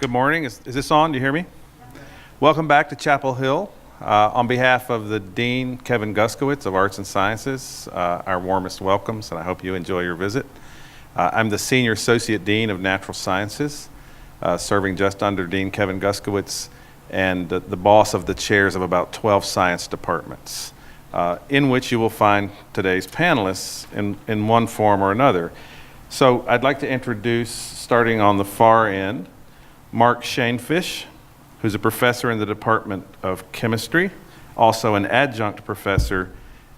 Good morning. Is this on? Do you hear me? Welcome back to Chapel Hill. On behalf of the Dean, Kevin Guskowitz of Arts and Sciences, our warmest welcomes, and I hope you enjoy your visit. I'm the Senior Associate Dean of Natural Sciences, serving just under Dean Kevin Guskowitz, and the boss of the chairs of about 12 science departments, in which you will find today's panelists in one form or another. So I'd like to introduce, starting on the far end, Mark Shanefish, who's a professor in the Department of Chemistry, also an adjunct professor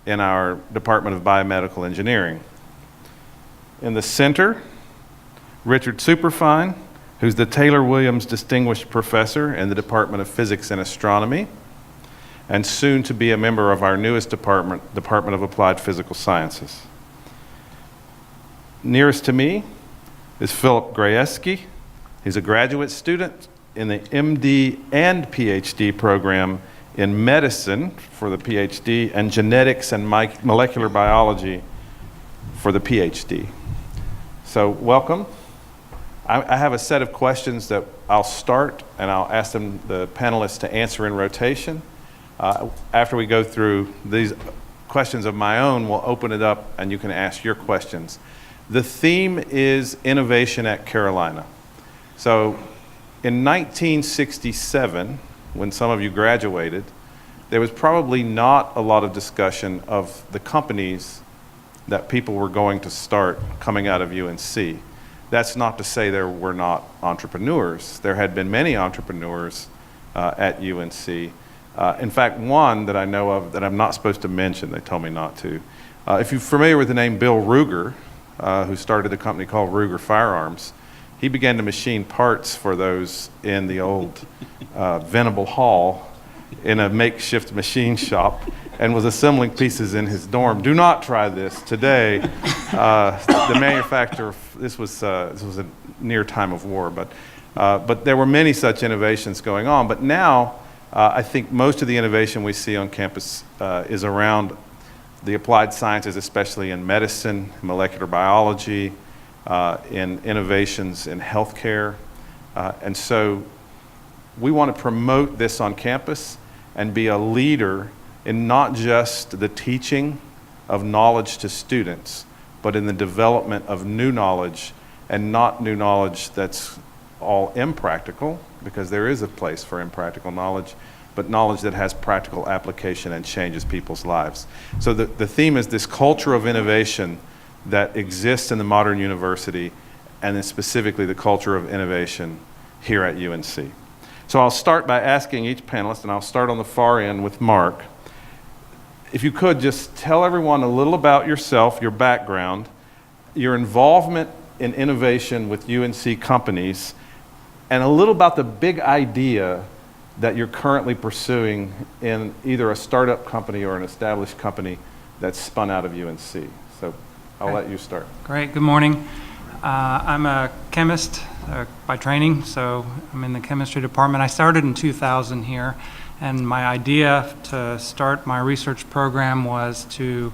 in our Department of Biomedical Engineering. In the center, Richard Superfine, who's the Taylor Williams Distinguished Professor in the Department of Physics and Astronomy, and soon to be a member of our newest department, Department of Applied Physical Sciences. Nearest to me is Philip Grajewski. He's a graduate student in the MD and PhD program in medicine for the PhD and genetics and molecular biology for the PhD. So welcome. I have a set of questions that I'll start and I'll ask them, the panelists, to answer in rotation. After we go through these questions of my own, we'll open it up and you can ask your questions. The theme is innovation at Carolina. So in 1967, when some of you graduated, there was probably not a lot of discussion of the companies that people were going to start coming out of UNC. That's not to say there were not entrepreneurs. There had been many entrepreneurs at UNC. In fact, one that I know of that I'm not supposed to mention, they told me not to. If you're familiar with the name Bill Ruger, who started a company called Ruger Firearms, he began to machine parts for those in the old Venable Hall in a makeshift machine shop and was assembling pieces in his dorm. Do not try this today. The manufacturer, this was a near time of war, but there were many such innovations going on. But now, I think most of the innovation we see on campus is around the applied sciences, especially in medicine, molecular biology, in innovations in healthcare. And so we want to promote this on campus and be a leader in not just the teaching of knowledge to students, but in the development of new knowledge, and not new knowledge that's all impractical, because there is a place for impractical knowledge, but knowledge that has practical application and changes people's lives. So the theme is this culture of innovation that exists in the modern university, and then specifically the culture of innovation here at UNC. So I'll start by asking each panelist, and I'll start on the far end with Mark. If you could just tell everyone a little about yourself, your background, your involvement in innovation with UNC companies, and a little about the big idea that you're currently pursuing in either a startup company or an established company that's spun out of UNC. So I'll let you start. Great, good morning. I'm a chemist by training, so I'm in the chemistry department. I started in 2000 here, and my idea to start my research program was to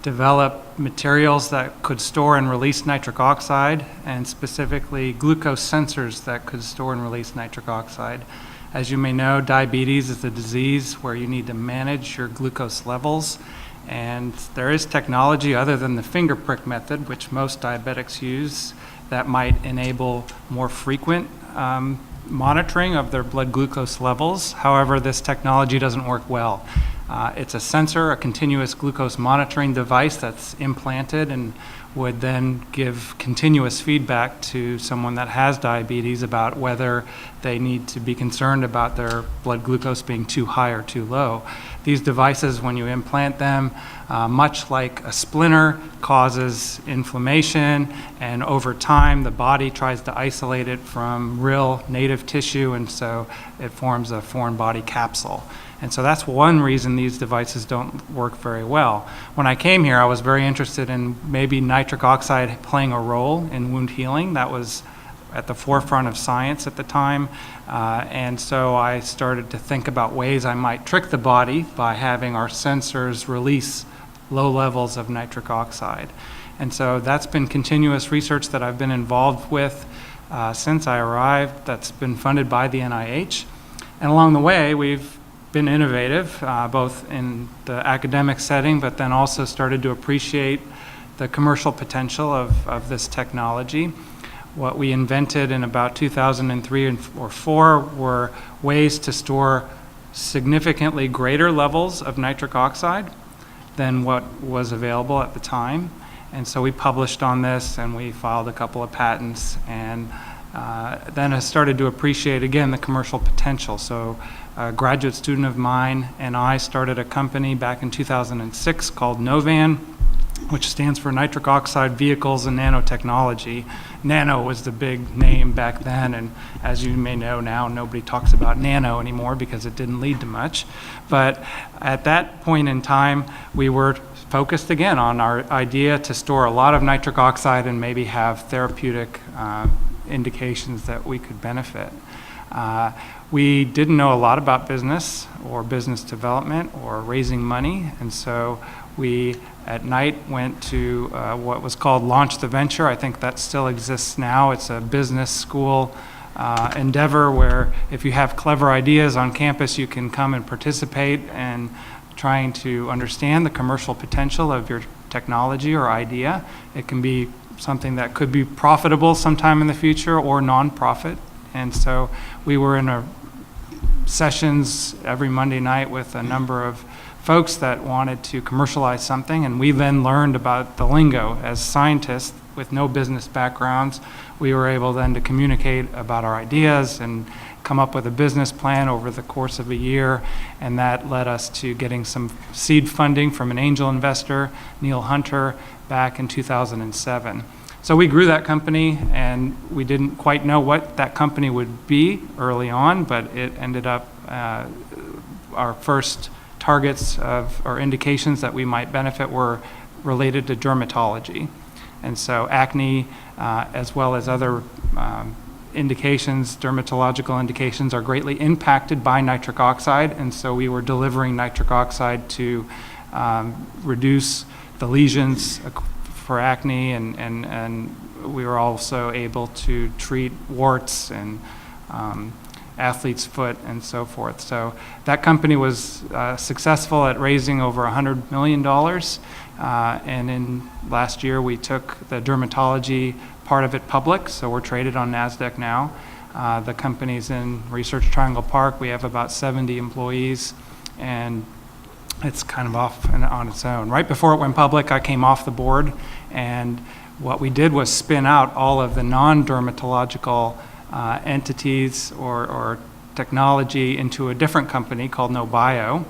develop materials that could store and release nitric oxide, and specifically glucose sensors that could store and release nitric oxide. As you may know, diabetes is a disease where you need to manage your glucose levels, and there is technology other than the finger prick method, which most diabetics use, that might enable more frequent monitoring of their blood glucose levels. However, this technology doesn't work well. It's a sensor, a continuous glucose monitoring device that's implanted and would then give continuous feedback to someone that has diabetes about whether they need to be concerned about their blood glucose being too high or too low. These devices, when you implant them, much like a splinter, causes inflammation, and over time the body tries to isolate it from real native tissue, and so it forms a foreign body capsule. And so that's one reason these devices don't work very well. When I came here, I was very interested in maybe nitric oxide playing a role in wound healing. That was at the forefront of science at the time. And so I started to think about ways I might trick the body by having our sensors release low levels of nitric oxide. And so that's been continuous research that I've been involved with. since I arrived that's been funded by the NIH. And along the way, we've been innovative, both in the academic setting, but then also started to appreciate the commercial potential of this technology. What we invented in about 2003 or 4 were ways to store significantly greater levels of nitric oxide than what was available at the time. And so we published on this, and we filed a couple of patents, and then I started to appreciate, again, the commercial potential. So a graduate student of mine and I started a company back in 2006 called Novan, which stands for Nitric Oxide Vehicles and Nanotechnology. Nano was the big name back then, and as you may know now, nobody talks about nano anymore because it didn't lead to much. But at that point in time, we were focused again on our idea to store a lot of nitric oxide and maybe have therapeutic indications that we could benefit. We didn't know a lot about business or business development or raising money, and so we at night went to what was called Launch the Venture. I think that still exists now. It's a business school endeavor where if you have clever ideas on campus, you can come and participate in trying to understand the commercial potential of your technology or idea. It can be something that could be profitable sometime in the future or nonprofit. And so we were in sessions every Monday night with a number of folks that wanted to commercialize something, and we then learned about the lingo. As scientists with no business backgrounds, we were able then to communicate about our ideas and come up with a business plan over the course of a year, and that led us to getting some seed funding from an angel investor, Neil Hunter, back in 2007. So we grew that company, and we didn't quite know what that company would be early on, but it ended up our first targets or indications that we might benefit were related to dermatology. And so acne, as well as other indications, dermatological indications, are greatly impacted by nitric oxide, and so we were delivering nitric oxide to reduce the lesions for acne, and we were also able to treat warts and athlete's foot and so forth. So that company was successful at raising over $100 million, and in last year we took the dermatology part of it public, so we're traded on NASDAQ now. The company's in Research Triangle Park. We have about 70 employees, and it's kind of off on its own. Right before it went public, I came off the board, and what we did was spin out all of the non-dermatological entities or technology into a different company called NoBio,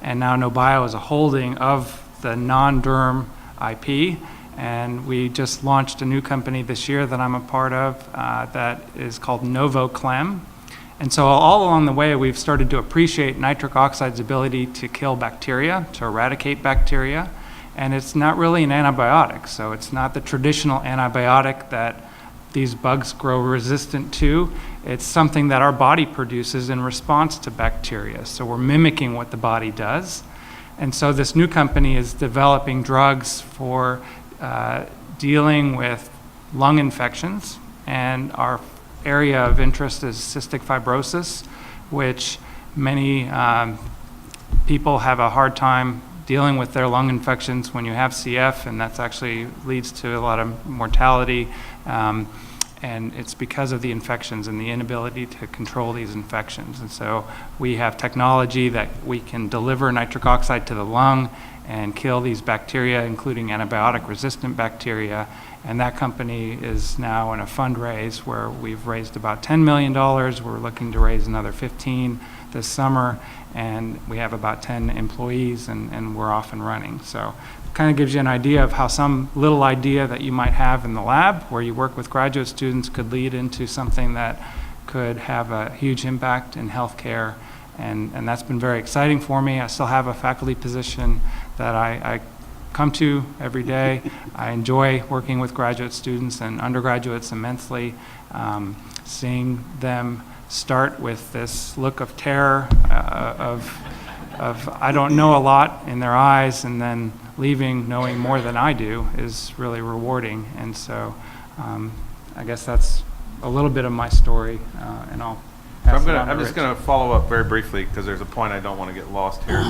and now NoBio is a holding of the non-derm IP, and we just launched a new company this year that I'm a part of that is called NovoClem. And so all along the way, we've started to appreciate nitric oxide's ability to kill bacteria, to eradicate bacteria, and it's not really an antibiotic. So it's not the traditional antibiotic that these bugs grow resistant to. It's something that our body produces in response to bacteria. So we're mimicking what the body does. And so this new company is developing drugs for dealing with lung infections, and our area of interest is cystic fibrosis, which many people have a hard time dealing with their lung infections when you have CF, and that's actually leads to a lot of mortality, and it's because of the infections and the inability to control these infections. And so we have technology that we can deliver nitric oxide to the lung and kill these bacteria, including antibiotic-resistant bacteria. And that company is now in a fundraise where we've raised about $10 million. We're looking to raise another 15 this summer, and we have about 10 employees, and we're off and running. So it kind of gives you an idea of how some little idea that you might have in the lab where you work with graduate students could lead into something that could have a huge impact in healthcare. And that's been very exciting for me. I still have a faculty position that I come to every day. I enjoy working with graduate students and undergraduates immensely, seeing them start with this look of terror, of I don't know a lot in their eyes, and then leaving knowing more than I do is really rewarding. And so I guess that's a little bit of my story, and I'll So pass it on to I'm just Rich. going to follow up very briefly because there's a point I don't want to get lost here.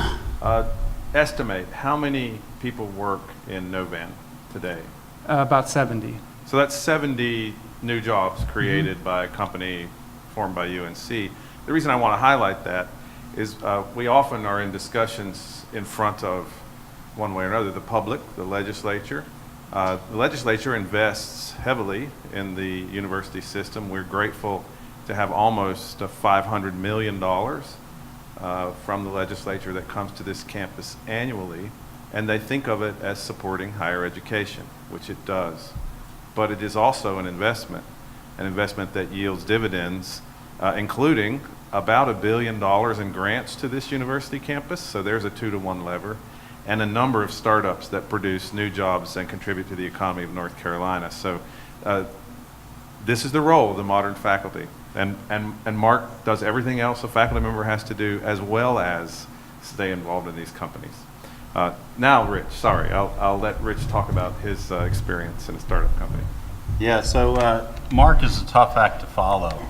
Estimate how many people work in Novan today? About 70. So that's 70 new jobs created by a company formed by UNC. The reason I want to highlight that is we often are in discussions in front of, one way or another, the public, the legislature. The legislature invests heavily in the university system. We're grateful to have almost $500 million from the legislature that comes to this campus annually, and they think of it as supporting higher education, which it does. But it is also an investment that yields dividends, including about $1 billion in grants to this university campus, so there's a 2-to-1 lever, and a number of startups that produce new jobs and contribute to the economy of North Carolina. So this is the role of the modern faculty. And Mark does everything else a faculty member has to do, as well as stay involved in these companies. Now, Rich, sorry, I'll let Rich talk about his experience in a startup company. Yeah, so Mark is a tough act to follow.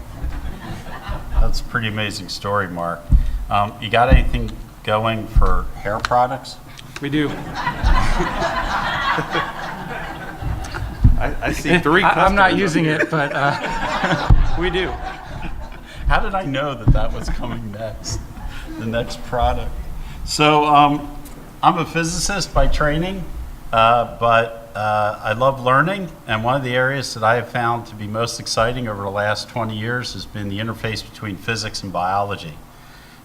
That's a pretty amazing story, Mark. You got anything going for hair products? We do. I see 3 customers. I'm not using it, but we do. How did I know that was coming next, the next product? So I'm a physicist by training, but I love learning, and one of the areas that I have found to be most exciting over the last 20 years has been the interface between physics and biology.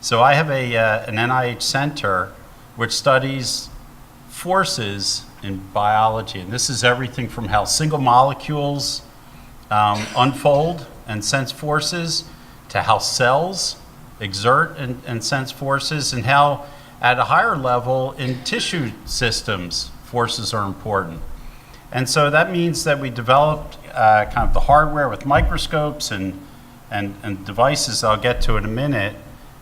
So I have an NIH center which studies forces in biology, and this is everything from how single molecules unfold and sense forces, to how cells exert and sense forces, and how at a higher level in tissue systems forces are important. And so that means that we developed kind of the hardware with microscopes and devices I'll get to in a minute,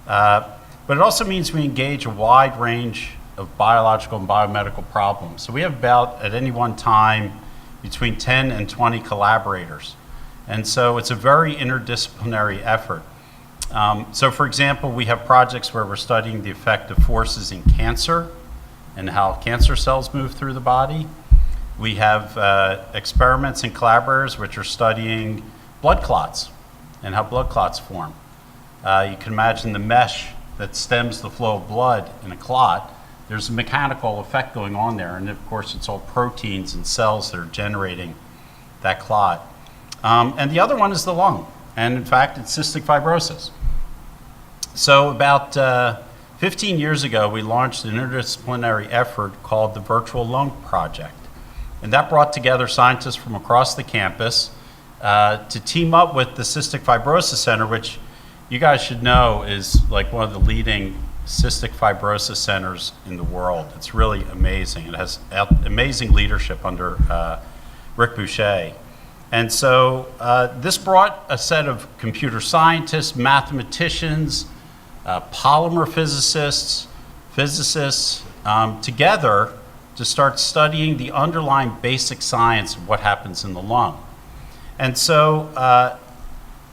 but it also means we engage a wide range of biological and biomedical problems. So we have about, at any one time, between 10 and 20 collaborators. And so it's a very interdisciplinary effort. So for example, we have projects where we're studying the effect of forces in cancer and how cancer cells move through the body. We have experiments and collaborators which are studying blood clots and how blood clots form. You can imagine the mesh that stems the flow of blood in a clot. There's a mechanical effect going on there, and of course it's all proteins and cells that are generating that clot. And the other one is the lung, and in fact it's cystic fibrosis. So about 15 years ago we launched an interdisciplinary effort called the Virtual Lung Project, and that brought together scientists from across the campus to team up with the Cystic Fibrosis Center, which you guys should know is like one of the leading cystic fibrosis centers in the world. It's really amazing. It has amazing leadership under Rick Boucher. And so this brought a set of computer scientists, mathematicians, polymer physicists together to start studying the underlying basic science of what happens in the lung. And so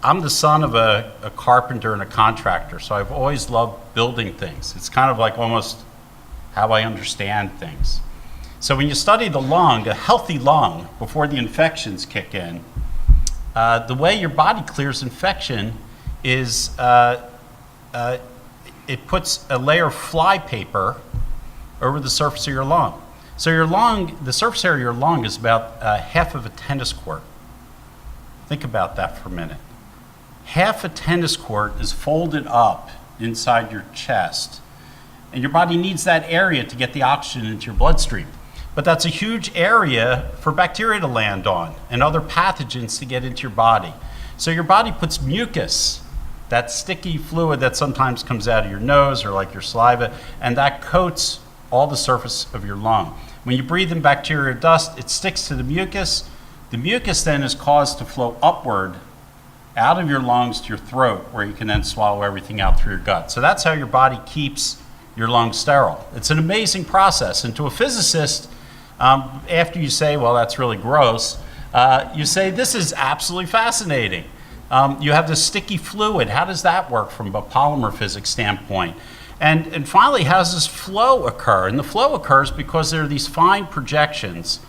I'm the son of a carpenter and a contractor, so I've always loved building things. It's kind of like almost how I understand things. So when you study the lung, a healthy lung, before the infections kick in, the way your body clears infection is it puts a layer of flypaper over the surface of your lung. So your lung, the surface area of your lung is about half of a tennis court. Think about that for a minute. Half a tennis court is folded up inside your chest, and your body needs that area to get the oxygen into your bloodstream. But that's a huge area for bacteria to land on and other pathogens to get into your body. So your body puts mucus, that sticky fluid that sometimes comes out of your nose or like your saliva, and that coats all the surface of your lung. When you breathe in bacteria or dust, it sticks to the mucus. The mucus then is caused to flow upward out of your lungs to your throat, where you can then swallow everything out through your gut. So that's how your body keeps your lungs sterile. It's an amazing process. And to a physicist, after you say, well, that's really gross, You say, this is absolutely fascinating. You have this sticky fluid. How does that work from a polymer physics standpoint? And finally, how does this flow occur? And the flow occurs because there are these fine projections.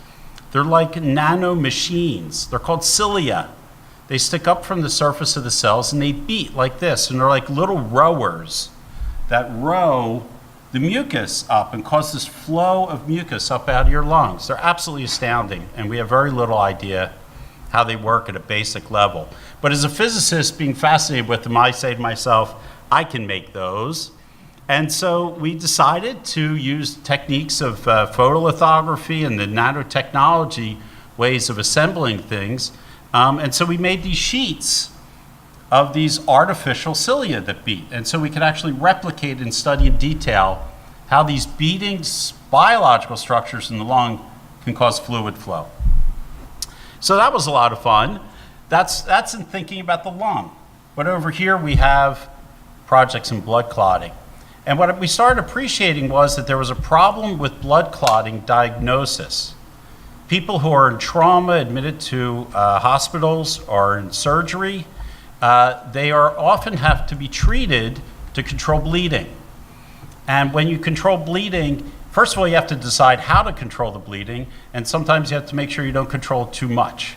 They're like nano machines. They're called cilia. They stick up from the surface of the cells and they beat like this. And they're like little rowers that row the mucus up and cause this flow of mucus up out of your lungs. They're absolutely astounding. And we have very little idea how they work at a basic level. But as a physicist being fascinated with them, I say to myself, I can make those. And so we decided to use techniques of photolithography and the nanotechnology ways of assembling things. And so we made these sheets of these artificial cilia that beat. And so we could actually replicate and study in detail how these beating biological structures in the lung can cause fluid flow. So that was a lot of fun. That's in thinking about the lung. But over here we have projects in blood clotting. And what we started appreciating was that there was a problem with blood clotting diagnosis. People who are in trauma, admitted to hospitals or in surgery, they are often have to be treated to control bleeding. And when you control bleeding, first of all, you have to decide how to control the bleeding, and sometimes you have to make sure you don't control it too much.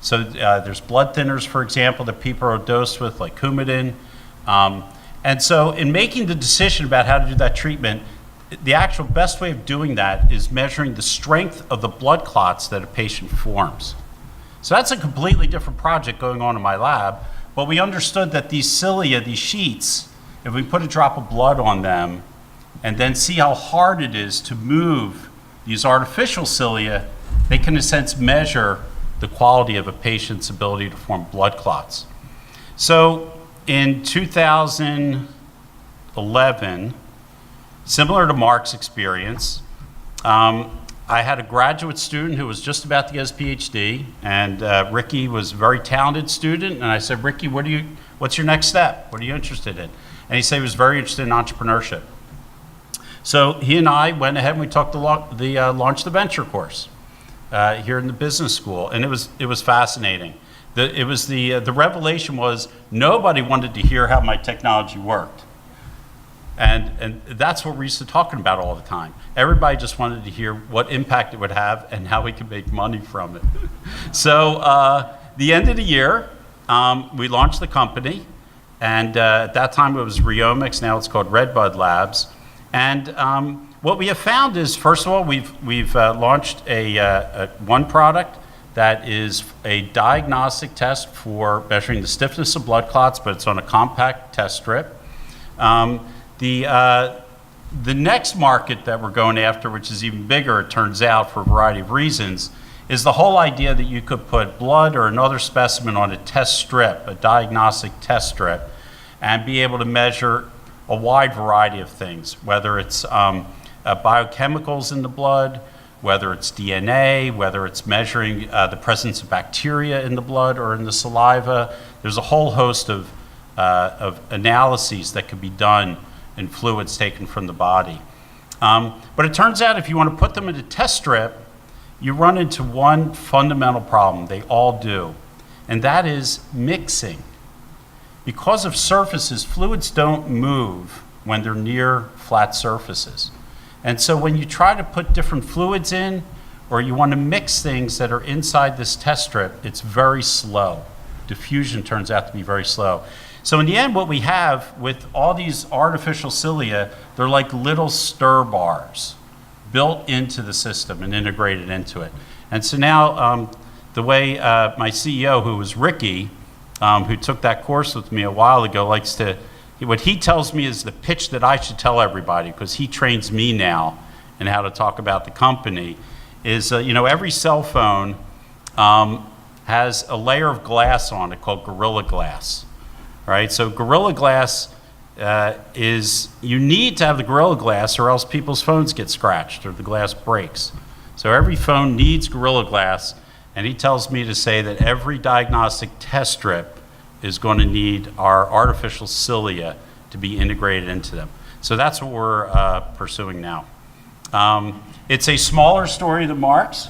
So there's blood thinners, for example, that people are dosed with, like Coumadin. And so in making the decision about how to do that treatment, the actual best way of doing that is measuring the strength of the blood clots that a patient forms. So that's a completely different project going on in my lab, but we understood that these cilia, these sheets, if we put a drop of blood on them and then see how hard it is to move these artificial cilia, they can in a sense measure the quality of a patient's ability to form blood clots. So in 2011, similar to Mark's experience, I had a graduate student who was just about to get his PhD, and Ricky was a very talented student, and I said, Ricky, what's your next step? What are you interested in? And he said he was very interested in entrepreneurship. So he and I went ahead and we took launched the venture course here in the business school, and it was fascinating. The revelation was nobody wanted to hear how my technology worked. And that's what we're used to talking about all the time. Everybody just wanted to hear what impact it would have and how we could make money from it. So the end of the year, we launched the company. And at that time it was Rheomics, now it's called Redbud Labs. And what we have found is, first of all, we've launched one product that is a diagnostic test for measuring the stiffness of blood clots, but it's on a compact test strip. The next market that we're going after, which is even bigger, it turns out, for a variety of reasons, is the whole idea that you could put blood or another specimen on a test strip, a diagnostic test strip, and be able to measure a wide variety of things, whether it's biochemicals in the blood, whether it's DNA, whether it's measuring the presence of bacteria in the blood or in the saliva. There's a whole host of analyses that could be done in fluids taken from the body. But it turns out if you want to put them in a test strip, you run into one fundamental problem, they all do, and that is mixing. Because of surfaces, fluids don't move when they're near flat surfaces. And so when you try to put different fluids in, or you want to mix things that are inside this test strip, it's very slow. Diffusion turns out to be very slow. So in the end, what we have with all these artificial cilia, they're like little stir bars built into the system and integrated into it. And so now the way my CEO, who was Ricky, who took that course with me a while ago, likes to, what he tells me is the pitch that I should tell everybody, because he trains me now in how to talk about the company, is every cell phone has a layer of glass on it called Gorilla Glass, right? So Gorilla Glass you need to have the Gorilla Glass or else people's phones get scratched or the glass breaks. So every phone needs Gorilla Glass, and he tells me to say that every diagnostic test strip is going to need our artificial cilia to be integrated into them. So that's what we're pursuing now. It's a smaller story than Mark's.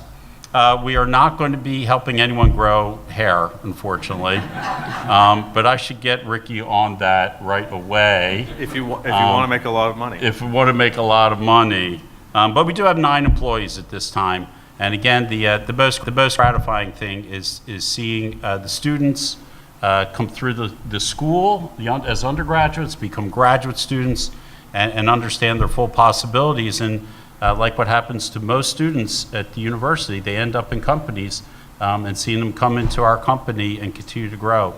We are not going to be helping anyone grow hair, unfortunately. But I should get Ricky on that right away. If you want to make a lot of money. If we want to make a lot of money. But we do have 9 employees at this time. And again, the most gratifying thing is seeing the students come through the school as undergraduates, become graduate students, and understand their full possibilities. And like what happens to most students at the university, they end up in companies, and seeing them come into our company and continue to grow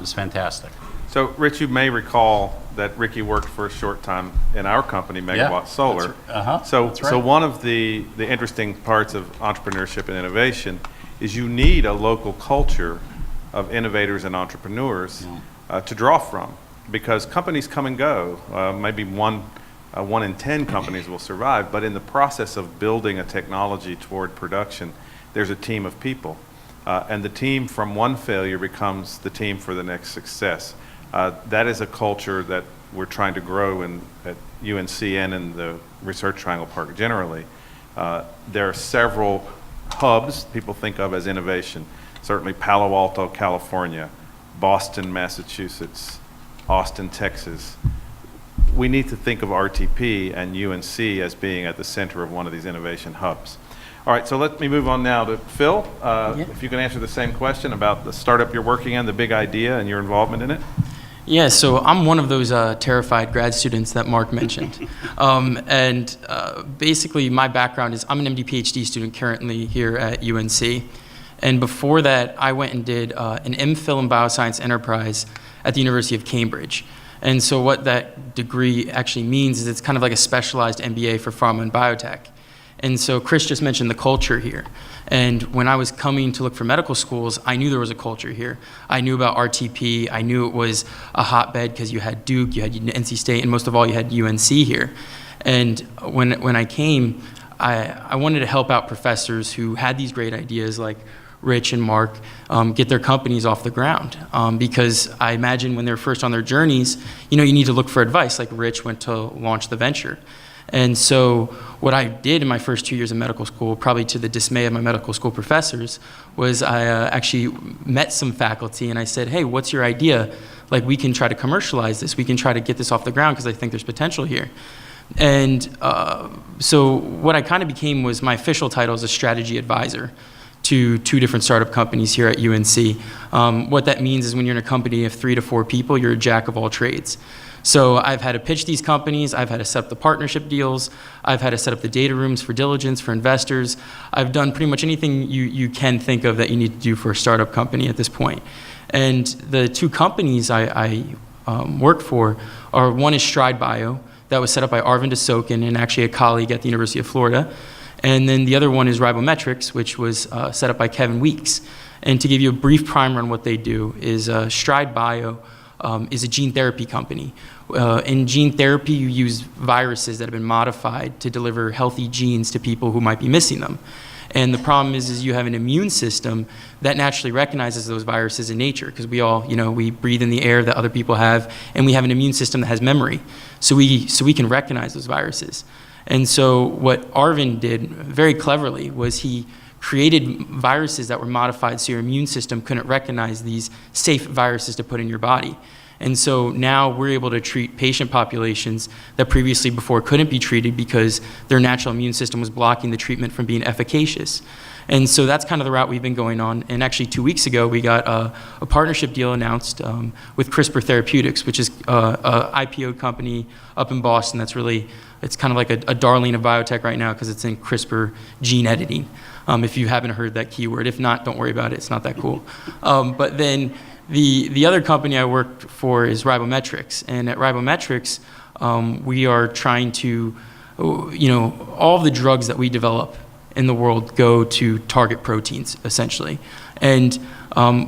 is fantastic. So, Rich, you may recall that Ricky worked for a short time in our company, Megawatt Solar. That's right. So one of the interesting parts of entrepreneurship and innovation is you need a local culture of innovators and entrepreneurs to draw from, because companies come and go. Maybe one in 10 companies will survive, but in the process of building a technology toward production, there's a team of people. And the team from one failure becomes the team for the next success. That is a culture that we're trying to grow at UNC and in the Research Triangle Park generally. There are several hubs people think of as innovation. Certainly Palo Alto, California, Boston, Massachusetts, Austin, Texas. We need to think of RTP and UNC as being at the center of one of these innovation hubs. All right, so let me move on now to Phil. If you can answer the same question about the startup you're working in, the big idea and your involvement in it. Yeah, so I'm one of those terrified grad students that Mark mentioned. Basically my background is I'm an MD PhD student currently here at UNC. And before that, I went and did an MPhil in Bioscience Enterprise at the University of Cambridge. And so what that degree actually means is it's kind of like a specialized MBA for pharma and biotech. And so Chris just mentioned the culture here. And when I was coming to look for medical schools, I knew there was a culture here. I knew about RTP. I knew it was a hotbed because you had Duke, you had NC State, and most of all, you had UNC here. And when I came, I wanted to help out professors who had these great ideas like Rich and Mark, get their companies off the ground. Because I imagine when they're first on their journeys, you need to look for advice, like Rich went to launch the venture. And so what I did in my first 2 years of medical school, probably to the dismay of my medical school professors, was I actually met some faculty and I said, hey, what's your idea? Like, we can try to commercialize this. We can try to get this off the ground because I think there's potential here. And so what I kind of became was my official title as a strategy advisor to 2 different startup companies here at UNC. What that means is when you're in a company of 3 to 4 people, you're a jack of all trades. So I've had to pitch these companies, I've had to set up the partnership deals, I've had to set up the data rooms for diligence for investors. I've done pretty much anything you can think of that you need to do for a startup company at this point. And the 2 companies I worked for are, one is Stride Bio, that was set up by Arvind Asokan and actually a colleague at the University of Florida. And then the other one is Ribometrics, which was set up by Kevin Weeks. And to give you a brief primer on what they do is Stride Bio is a gene therapy company. In gene therapy, you use viruses that have been modified to deliver healthy genes to people who might be missing them. And the problem is you have an immune system that naturally recognizes those viruses in nature, because we all, we breathe in the air that other people have, and we have an immune system that has memory. So we can recognize those viruses. And so what Arvind did very cleverly was he created viruses that were modified so your immune system couldn't recognize these safe viruses to put in your body. And so now we're able to treat patient populations that previously before couldn't be treated because their natural immune system was blocking the treatment from being efficacious. And so that's kind of the route we've been going on. And actually 2 weeks ago, we got a partnership deal announced with Crispr Therapeutics, which is an IPO company up in Boston that's really, it's kind of like a darling of biotech right now because it's in CRISPR gene editing. If you haven't heard that keyword. If not, don't worry about it. It's not that cool. But then the other company I worked for is Ribometrics. And at Ribometrics, we are trying to, all of the drugs that we develop in the world go to target proteins, essentially. And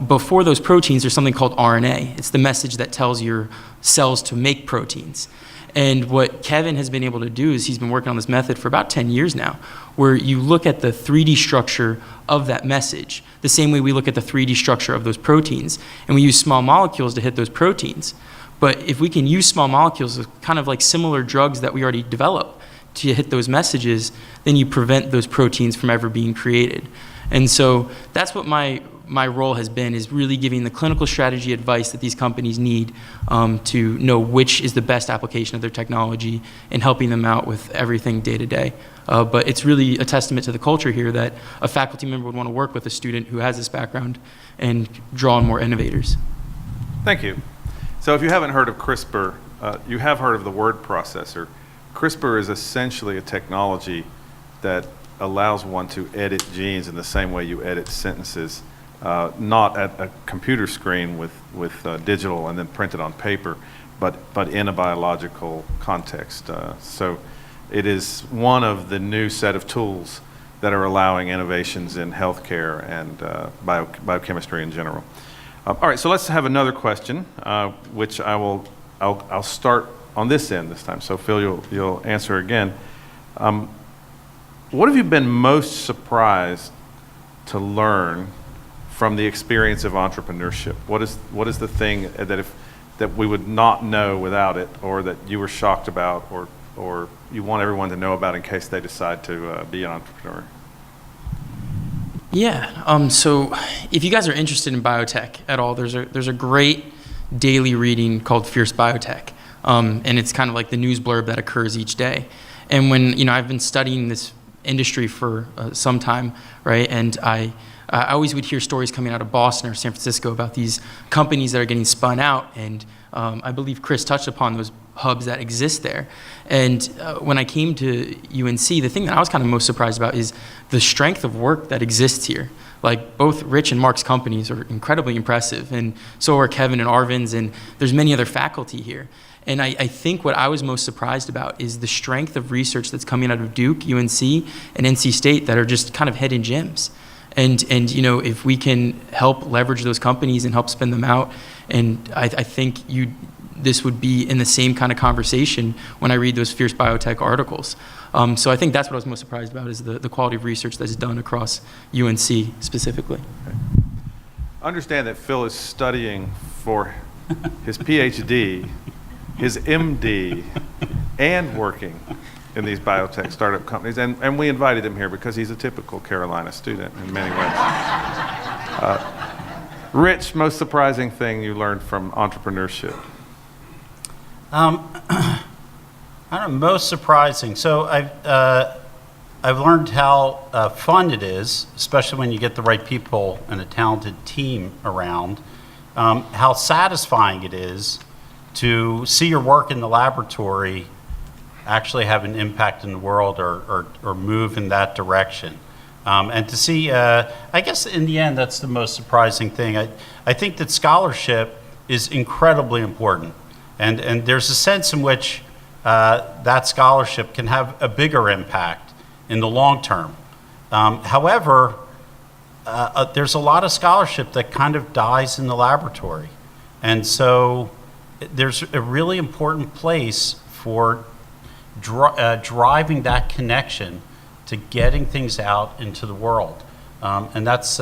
before those proteins, there's something called RNA. It's the message that tells your cells to make proteins. And what Kevin has been able to do is he's been working on this method for about 10 years now, where you look at the 3D structure of that message, the same way we look at the 3D structure of those proteins, and we use small molecules to hit those proteins. But if we can use small molecules, kind of like similar drugs that we already develop, to hit those messages, then you prevent those proteins from ever being created. And so that's what my role has been, is really giving the clinical strategy advice that these companies need to know which is the best application of their technology and helping them out with everything day to day. But it's really a testament to the culture here that a faculty member would want to work with a student who has this background and draw on more innovators. Thank you. So if you haven't heard of CRISPR, you have heard of the word processor. CRISPR is essentially a technology that allows one to edit genes in the same way you edit sentences, not at a computer screen with digital and then printed on paper, but in a biological context. So it is one of the new set of tools that are allowing innovations in healthcare and biochemistry in general. All right, so let's have another question, which I'll start on this end this time. So Phil, you'll answer again. What have you been most surprised to learn from the experience of entrepreneurship? What is the thing that we would not know without it, or that you were shocked about, or you want everyone to know about in case they decide to be an entrepreneur? Yeah. So if you guys are interested in biotech at all, there's a great daily reading called Fierce Biotech, and it's kind of like the news blurb that occurs each day. And when I've been studying this industry for some time, right? And I always would hear stories coming out of Boston or San Francisco about these companies that are getting spun out, and I believe Chris touched upon those hubs that exist there. And when I came to UNC, the thing that I was kind of most surprised about is the strength of work that exists here. Like, both Rich and Mark's companies are incredibly impressive, and so are Kevin and Arvin's, and there's many other faculty here. And I think what I was most surprised about is the strength of research that's coming out of Duke, UNC, and NC State that are just kind of hidden gems. And if we can help leverage those companies and help spin them out, and I think this would be in the same kind of conversation when I read those Fierce Biotech articles. So I think that's what I was most surprised about, is the quality of research that's done across UNC specifically. Okay. Understand that Phil is studying for his PhD, his MD, and working in these biotech startup companies. And we invited him here because he's a typical Carolina student in many ways. Rich, most surprising thing you learned from entrepreneurship? I don't know, most surprising. So I've learned how fun it is, especially when you get the right people and a talented team around, how satisfying it is to see your work in the laboratory actually have an impact in the world or move in that direction. And to see, I guess in the end, that's the most surprising thing. I think that scholarship is incredibly important. And there's a sense in which that scholarship can have a bigger impact in the long term. However, there's a lot of scholarship that kind of dies in the laboratory. And so there's a really important place for driving that connection to getting things out into the world. And that's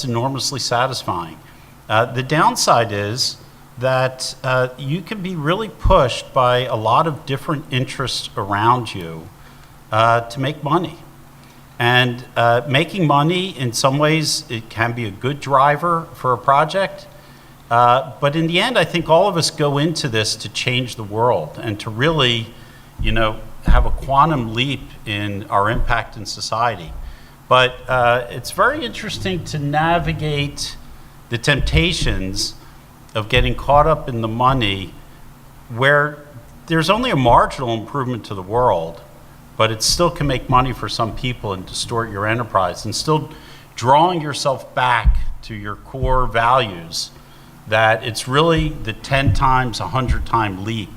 enormously satisfying. The downside is that you can be really pushed by a lot of different interests around you to make money. And making money, in some ways, it can be a good driver for a project. But in the end, I think all of us go into this to change the world and to really, have a quantum leap in our impact in society. But it's very interesting to navigate the temptations of getting caught up in the money where there's only a marginal improvement to the world, but it still can make money for some people and distort your enterprise, and still drawing yourself back to your core values, that it's really the 10 times, 100 time leap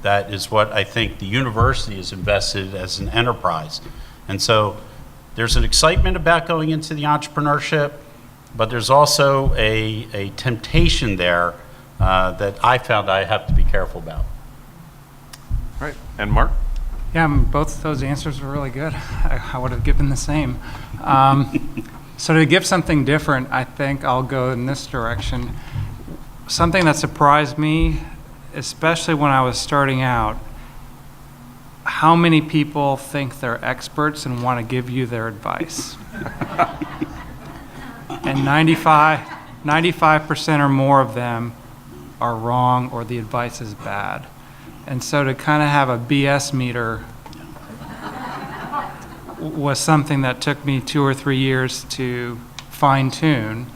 that is what I think the university is invested as an enterprise. And so there's an excitement about going into the entrepreneurship, but there's also a temptation there that I found I have to be careful about. All right, and Mark? Yeah, both those answers were really good. I would have given the same. So to give something different, I think I'll go in this direction. Something that surprised me, especially when I was starting out, how how many people think they're experts and want to give you their advice? And 95% or more of them are wrong or the advice is bad. And so to kind of have a BS meter was something that took me 2 or 3 years to fine tune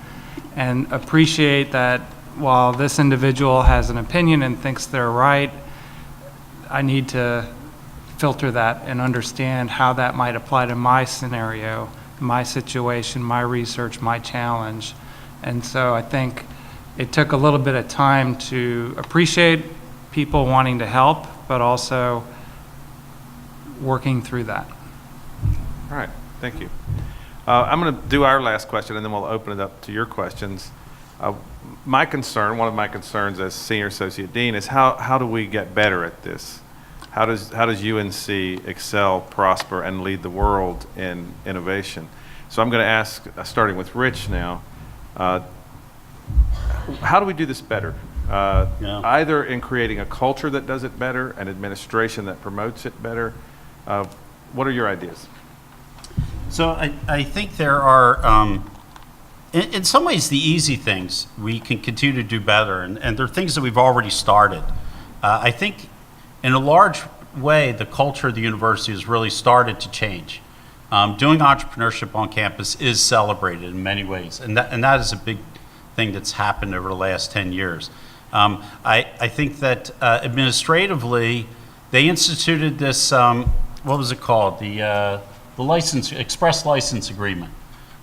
and appreciate that while this individual has an opinion and thinks they're right, I need to filter that and understand how that might apply to my scenario, my situation, my research, my challenge. And so I think it took a little bit of time to appreciate people wanting to help, but also working through that. All right, thank you. I'm going to do our last question, and then we'll open it up to your questions. My concern, one of my concerns as Senior Associate Dean, is how do we get better at this? How does UNC excel, prosper, and lead the world in innovation? So I'm going to ask, starting with Rich now, how do we do this better? Either in creating a culture that does it better, an administration that promotes it better. What are your ideas? So I think there are, in some ways, the easy things we can continue to do better, and they're things that we've already started. I think in a large way, the culture of the university has really started to change. Doing entrepreneurship on campus is celebrated in many ways, and that is a big thing that's happened over the last 10 years. I think that administratively, they instituted this, what was it called? The express license agreement.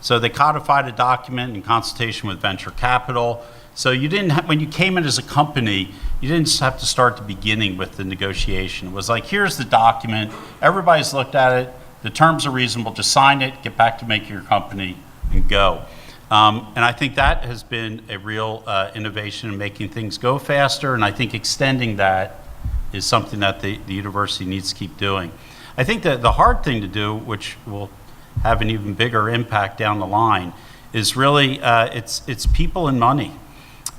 So they codified a document in consultation with venture capital. So you didn't have, when you came in as a company, you didn't just have to start at the beginning with the negotiation. It was like, here's the document, everybody's looked at it, the terms are reasonable, just sign it, get back to making your company, and go. And I think that has been a real innovation in making things go faster, and I think extending that is something that the university needs to keep doing. I think that the hard thing to do, which will have an even bigger impact down the line, is really it's people and money.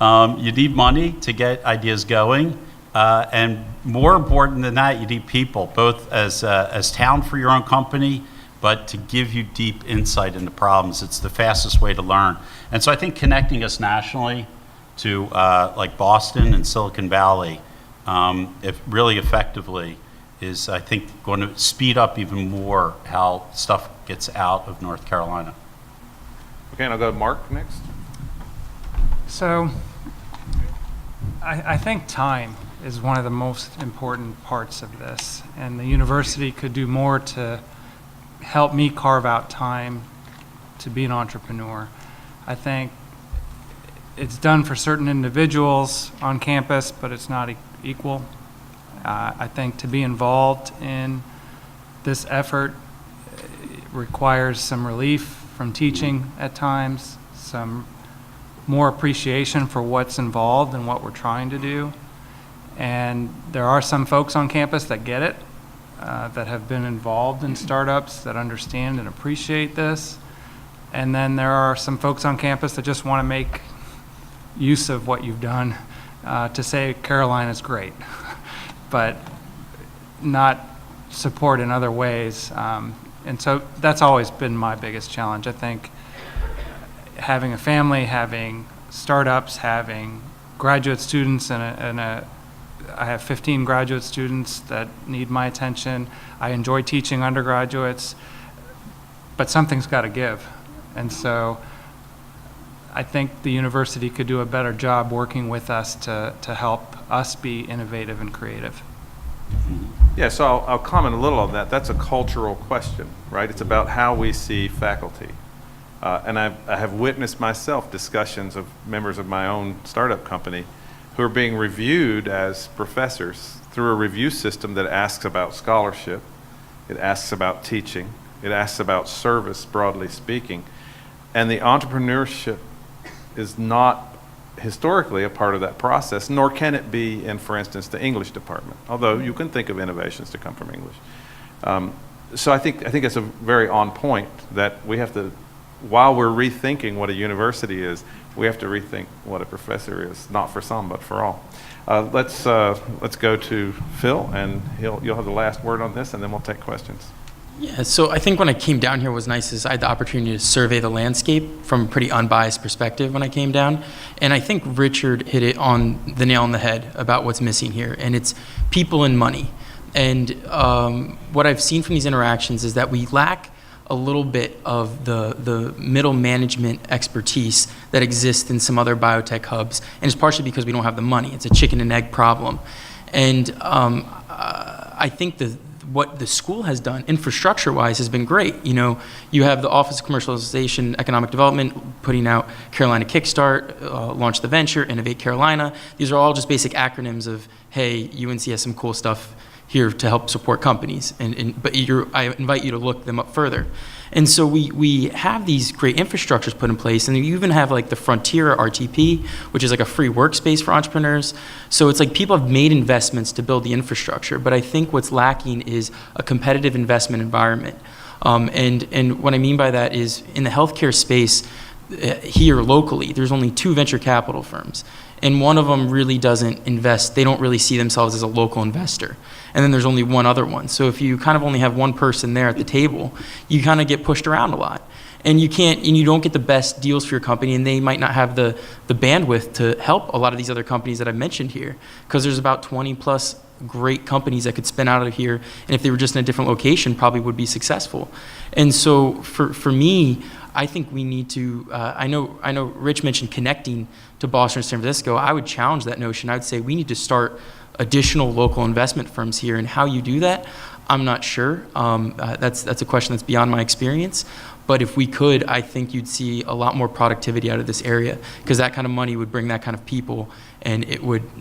You need money to get ideas going, and more important than that, you need people, both as talent for your own company, but to give you deep insight into problems. It's the fastest way to learn. And so I think connecting us nationally to like Boston and Silicon Valley, if really effectively, is I think going to speed up even more how stuff gets out of North Carolina. Okay, and I'll go to Mark next. So I think time is one of the most important parts of this, and the university could do more to help me carve out time to be an entrepreneur. I think it's done for certain individuals on campus, but it's not equal. I think to be involved in this effort requires some relief from teaching at times, some more appreciation for what's involved and what we're trying to do. And there are some folks on campus that get it, that have been involved in startups, that understand and appreciate this. And then there are some folks on campus that just want to make use of what you've done to say Carolina's great, but not support in other ways. And so that's always been my biggest challenge. I think having a family, having startups, having graduate students, I have 15 graduate students that need my attention. I enjoy teaching undergraduates, but something's got to give. And so I think the university could do a better job working with us to help us be innovative and creative. Yeah, so I'll comment a little on that. That's a cultural question, right? It's about how we see faculty. And I have witnessed myself discussions of members of my own startup company who are being reviewed as professors through a review system that asks about scholarship, it asks about teaching, it asks about service, broadly speaking. And the entrepreneurship is not historically a part of that process, nor can it be in, for instance, the English department, although you can think of innovations to come from English. So I think it's a very on point that we have to, while we're rethinking what a university is, we have to rethink what a professor is, not for some, but for all. Let's go to Phil, and you'll have the last word on this, and then we'll take questions. Yeah, so I think when I came down here, what was nice is I had the opportunity to survey the landscape from a pretty unbiased perspective when I came down. And I think Richard hit it on the nail on the head about what's missing here, and it's people and money. And what I've seen from these interactions is that we lack a little bit of the middle management expertise that exists in some other biotech hubs. And it's partially because we don't have the money. It's a chicken and egg problem. And I think what the school has done infrastructure-wise has been great. You know, you have the Office of Commercialization, Economic Development putting out Carolina Kickstart, Launch the Venture, Innovate Carolina. These are all just basic acronyms of, hey, UNC has some cool stuff here to help support companies. But I invite you to look them up further. And so we have these great infrastructures put in place, and you even have like the Frontier RTP, which is like a free workspace for entrepreneurs. So it's like people have made investments to build the infrastructure, but I think what's lacking is a competitive investment environment. And what I mean by that is in the healthcare space here locally, there's only 2 venture capital firms. And one of them really doesn't invest. They don't really see themselves as a local investor. And then there's only one other one. So if you kind of only have one person there at the table, you kind of get pushed around a lot. And you don't get the best deals for your company, and they might not have the bandwidth to help a lot of these other companies that I've mentioned here, because there's about 20 plus great companies that could spin out of here, and if they were just in a different location, probably would be successful. And so for me, I think we need to, I know Rich mentioned connecting to Boston or San Francisco. I would challenge that notion. I would say we need to start additional local investment firms here, and how you do that, I'm not sure. That's a question that's beyond my experience. But if we could, I think you'd see a lot more productivity out of this area, because that kind of money would bring that kind of people, and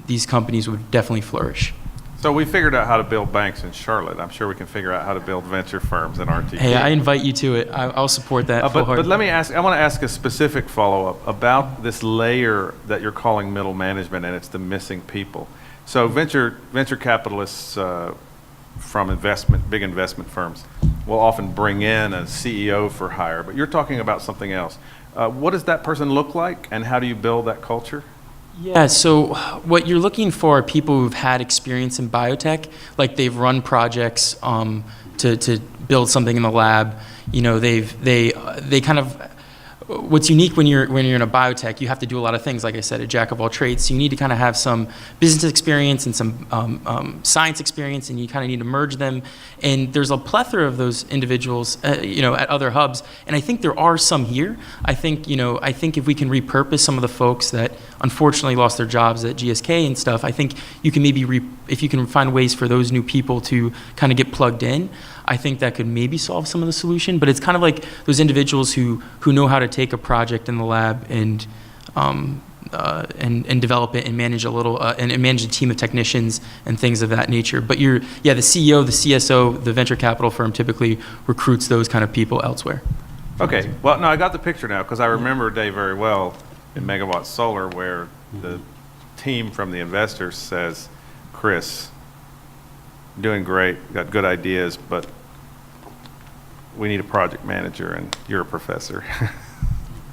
these companies would definitely flourish. So we figured out how to build banks in Charlotte. I'm sure we can figure out how to build venture firms in RTP. Hey, I invite you to it. I'll support that. But let me ask, I want to ask a specific follow-up about this layer that you're calling middle management, and it's the missing people. So venture capitalists from big investment firms will often bring in a CEO for hire, but you're talking about something else. What does that person look like, and how do you build that culture? Yeah, so what you're looking for are people who've had experience in biotech, like they've run projects to build something in the lab. You know, they kind of, what's unique when you're in a biotech, you have to do a lot of things, like I said, a jack of all trades. So you need to kind of have some business experience and some science experience, and you kind of need to merge them. And there's a plethora of those individuals, at other hubs. And I think there are some here. I think if we can repurpose some of the folks that unfortunately lost their jobs at GSK and stuff, I think you can maybe, if you can find ways for those new people to kind of get plugged in, I think that could maybe solve some of the solution. But it's kind of like those individuals who know how to take a project in the lab and develop it and manage and manage a team of technicians and things of that nature. But the CEO, the CSO, the venture capital firm typically recruits those kind of people elsewhere. Okay, well, no, I got the picture now, because I remember a day very well in Megawatt Solar where the team from the investors says, Chris, doing great, got good ideas, but we need a project manager, and you're a professor.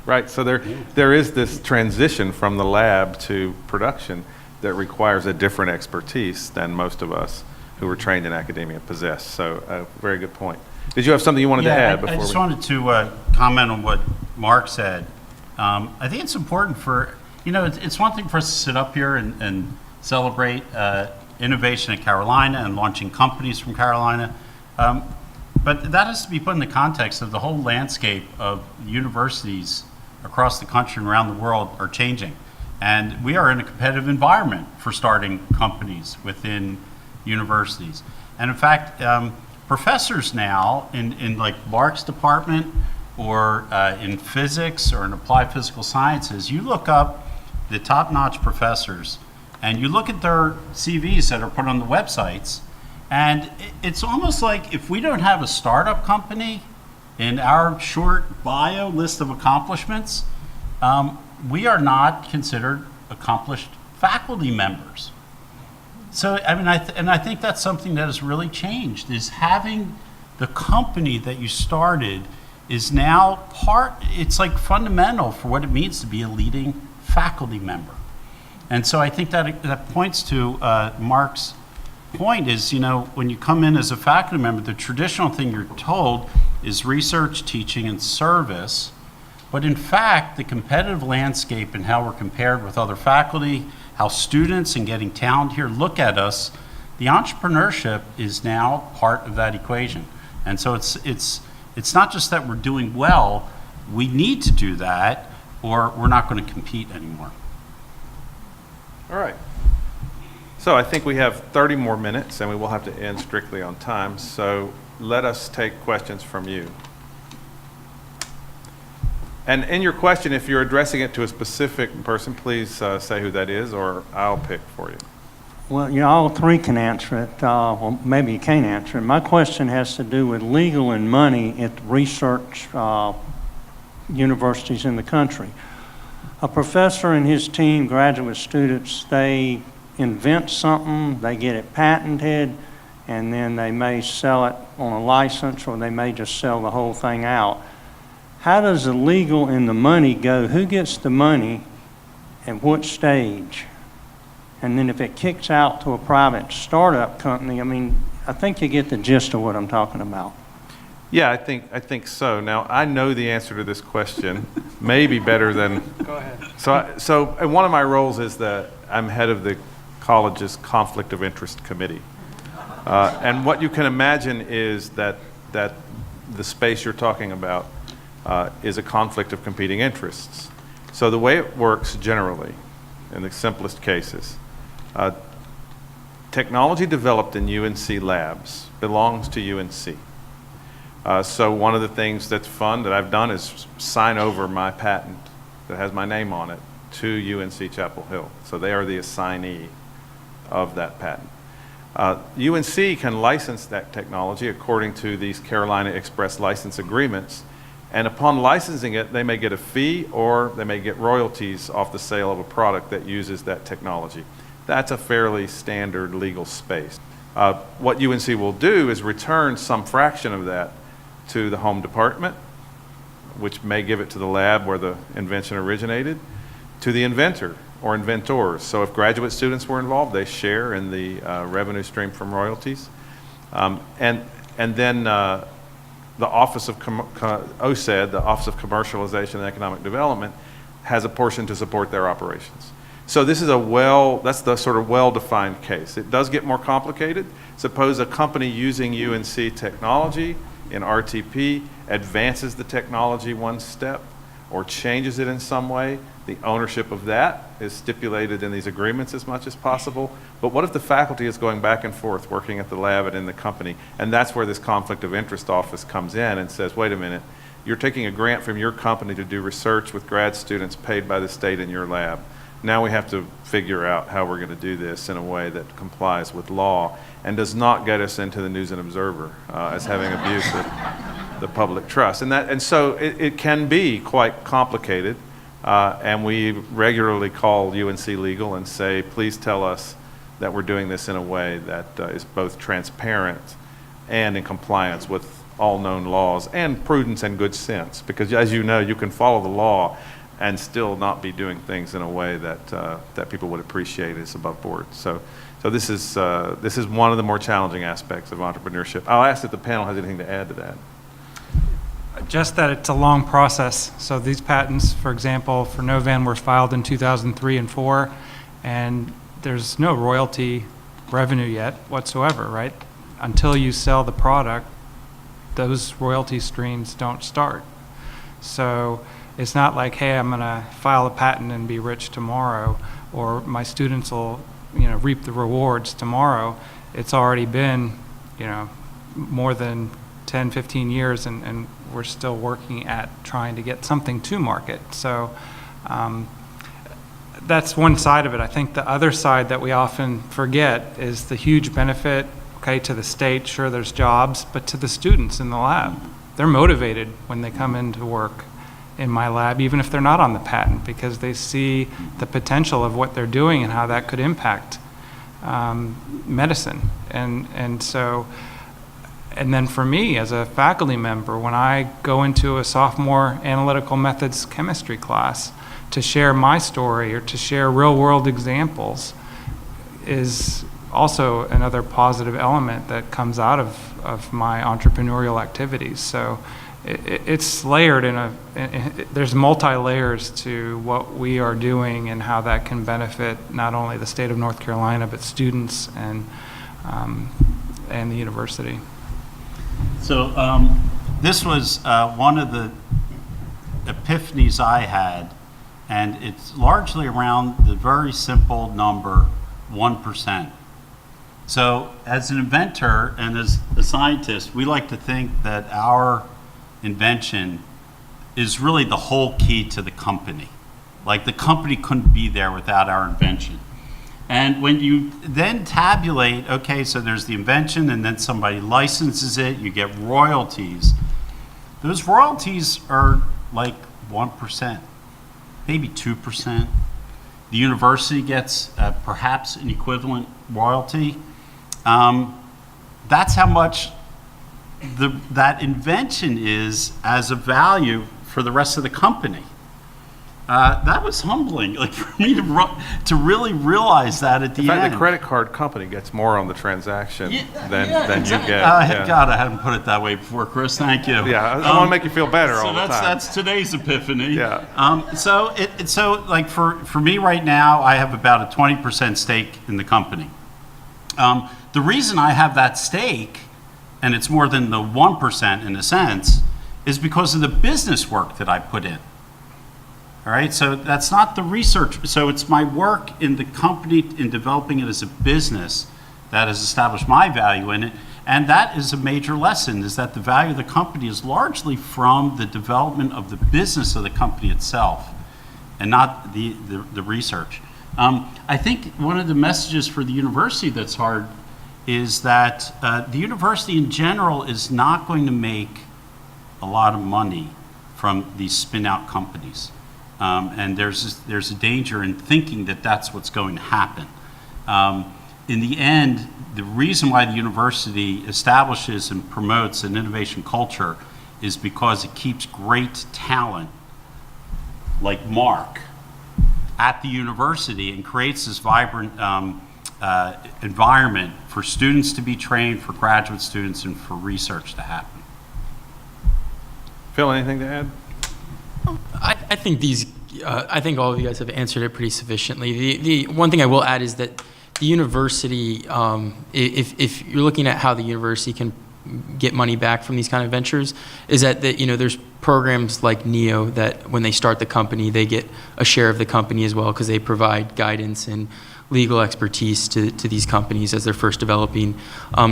Right, so there is this transition from the lab to production that requires a different expertise than most of us who were trained in academia possess. So, very good point. Did you have something you wanted to add before I just wanted to comment on what Mark said. I think it's important it's one thing for us to sit up here and celebrate innovation at Carolina and launching companies from Carolina. But that has to be put in the context of the whole landscape of universities across the country and around the world are changing. And we are in a competitive environment for starting companies within universities. And in fact, professors now in like Mark's department or in physics or in applied physical sciences, you look up the top-notch professors and you look at their CVs that are put on the websites, and it's almost like if we don't have a startup company in our short bio list of accomplishments, we are not considered accomplished faculty members. So, I mean, I think that's something that has really changed, is having the company that you started is now it's like fundamental for what it means to be a leading faculty member. And so I think that points to Mark's point is, when you come in as a faculty member, the traditional thing you're told is research, teaching, and service. But in fact, the competitive landscape and how we're compared with other faculty, how students and getting talent here look at us, the entrepreneurship is now part of that equation. And so it's not just that we're doing well, we need to do that or we're not going to compete anymore. All right. So I think we have 30 more minutes and we will have to end strictly on time. So let us take questions from you. And in your question, if you're addressing it to a specific person, please say who that is, or I'll pick for you. Well, all three can answer it. Well, maybe you can't answer it. My question has to do with legal and money at research universities in the country. A professor and his team, graduate students, they invent something, they get it patented, and then they may sell it on a license, or they may just sell the whole thing out. How does the legal and the money go? Who gets the money at what stage? And then if it kicks out to a private startup company, I think you get the gist of what I'm talking about. Yeah, I think so. Now, I know the answer to this question, maybe better than... Go ahead. So and one of my roles is that I'm head of the college's Conflict of Interest Committee. And what you can imagine is that the space you're talking about is a conflict of competing interests. So the way it works generally, in the simplest cases, technology developed in UNC labs belongs to UNC. So one of the things that's fun that I've done is sign over my patent that has my name on it to UNC Chapel Hill. So they are the assignee of that patent. UNC can license that technology according to these Carolina Express license agreements. And upon licensing it, they may get a fee or they may get royalties off the sale of a product that uses that technology. That's a fairly standard legal space. What UNC will do is return some fraction of that to the home department, which may give it to the lab where the invention originated, to the inventor or inventors. So if graduate students were involved, they share in the revenue stream from royalties. And then the Office of OSED, the Office of Commercialization and Economic Development, has a portion to support their operations. So this is that's the sort of well-defined case. It does get more complicated. Suppose a company using UNC technology in RTP advances the technology one step or changes it in some way. The ownership of that is stipulated in these agreements as much as possible. But what if the faculty is going back and forth working at the lab and in the company? And that's where this conflict of interest office comes in and says, wait a minute, you're taking a grant from your company to do research with grad students paid by the state in your lab. Now we have to figure out how we're going to do this in a way that complies with law and does not get us into the News and Observer as having abused the public trust. And so it can be quite complicated. And we regularly call UNC Legal and say, please tell us that we're doing this in a way that is both transparent and in compliance with all known laws and prudence and good sense. Because as you know, you can follow the law and still not be doing things in a way that people would appreciate as above board. So this is one of the more challenging aspects of entrepreneurship. I'll ask if the panel has anything to add to that. Just that it's a long process. So these patents, for example, for Novan were filed in 2003 and 4, and there's no royalty revenue yet whatsoever, right? Until you sell the product, those royalty streams don't start. So it's not like, hey, I'm going to file a patent and be rich tomorrow, or my students will, reap the rewards tomorrow. It's already been, more than 10, 15 years, and we're still working at trying to get something to market. So that's one side of it. I think the other side that we often forget is the huge benefit, to the state, sure there's jobs, but to the students in the lab. They're motivated when they come into work in my lab, even if they're not on the patent, because they see the potential of what they're doing and how that could impact medicine. And so And then for me, as a faculty member, when I go into a sophomore analytical methods chemistry class to share my story or to share real-world examples is also another positive element that comes out of my entrepreneurial activities. So it's layered there's multi-layers to what we are doing and how that can benefit not only the state of North Carolina, but students and the university. So this was one of the epiphanies I had, and it's largely around the very simple number 1%. So as an inventor and as a scientist, we like to think that our invention is really the whole key to the company. Like the company couldn't be there without our invention. And when you then tabulate, okay, so there's the invention and then somebody licenses it, you get royalties. Those royalties are like 1%, maybe 2%. The university gets perhaps an equivalent royalty. That's how much that invention is as a value for the rest of the company. That was humbling, like for me to really realize that at the In fact, end. the credit card company gets more on the transaction than exactly. you get. God, I hadn't put it that way before, Chris. Thank you. Yeah, I want to make you feel better all the time. That's today's epiphany. Yeah. So like for me right now, I have about a 20% stake in the company. The reason I have that stake, and it's more than the 1% in a sense, is because of the business work that I put in. All right, so that's not the research. So it's my work in the company in developing it as a business that has established my value in it. And that is a major lesson, is that the value of the company is largely from the development of the business of the company itself and not the research. I think one of the messages for the university that's hard is that the university in general is not going to make a lot of money from these spin-out companies. And there's a danger in thinking that that's what's going to happen. In the end, the reason why the university establishes and promotes an innovation culture is because it keeps great talent like Mark at the university and creates this vibrant environment for students to be trained, for graduate students, and for research to happen. Phil, anything to add? I think I think all of you guys have answered it pretty sufficiently. The one thing I will add is that the university, if you're looking at how the university can get money back from these kind of ventures, is that there's programs like NEO that when they start the company, they get a share of the company as well because they provide guidance and legal expertise to these companies as they're first developing.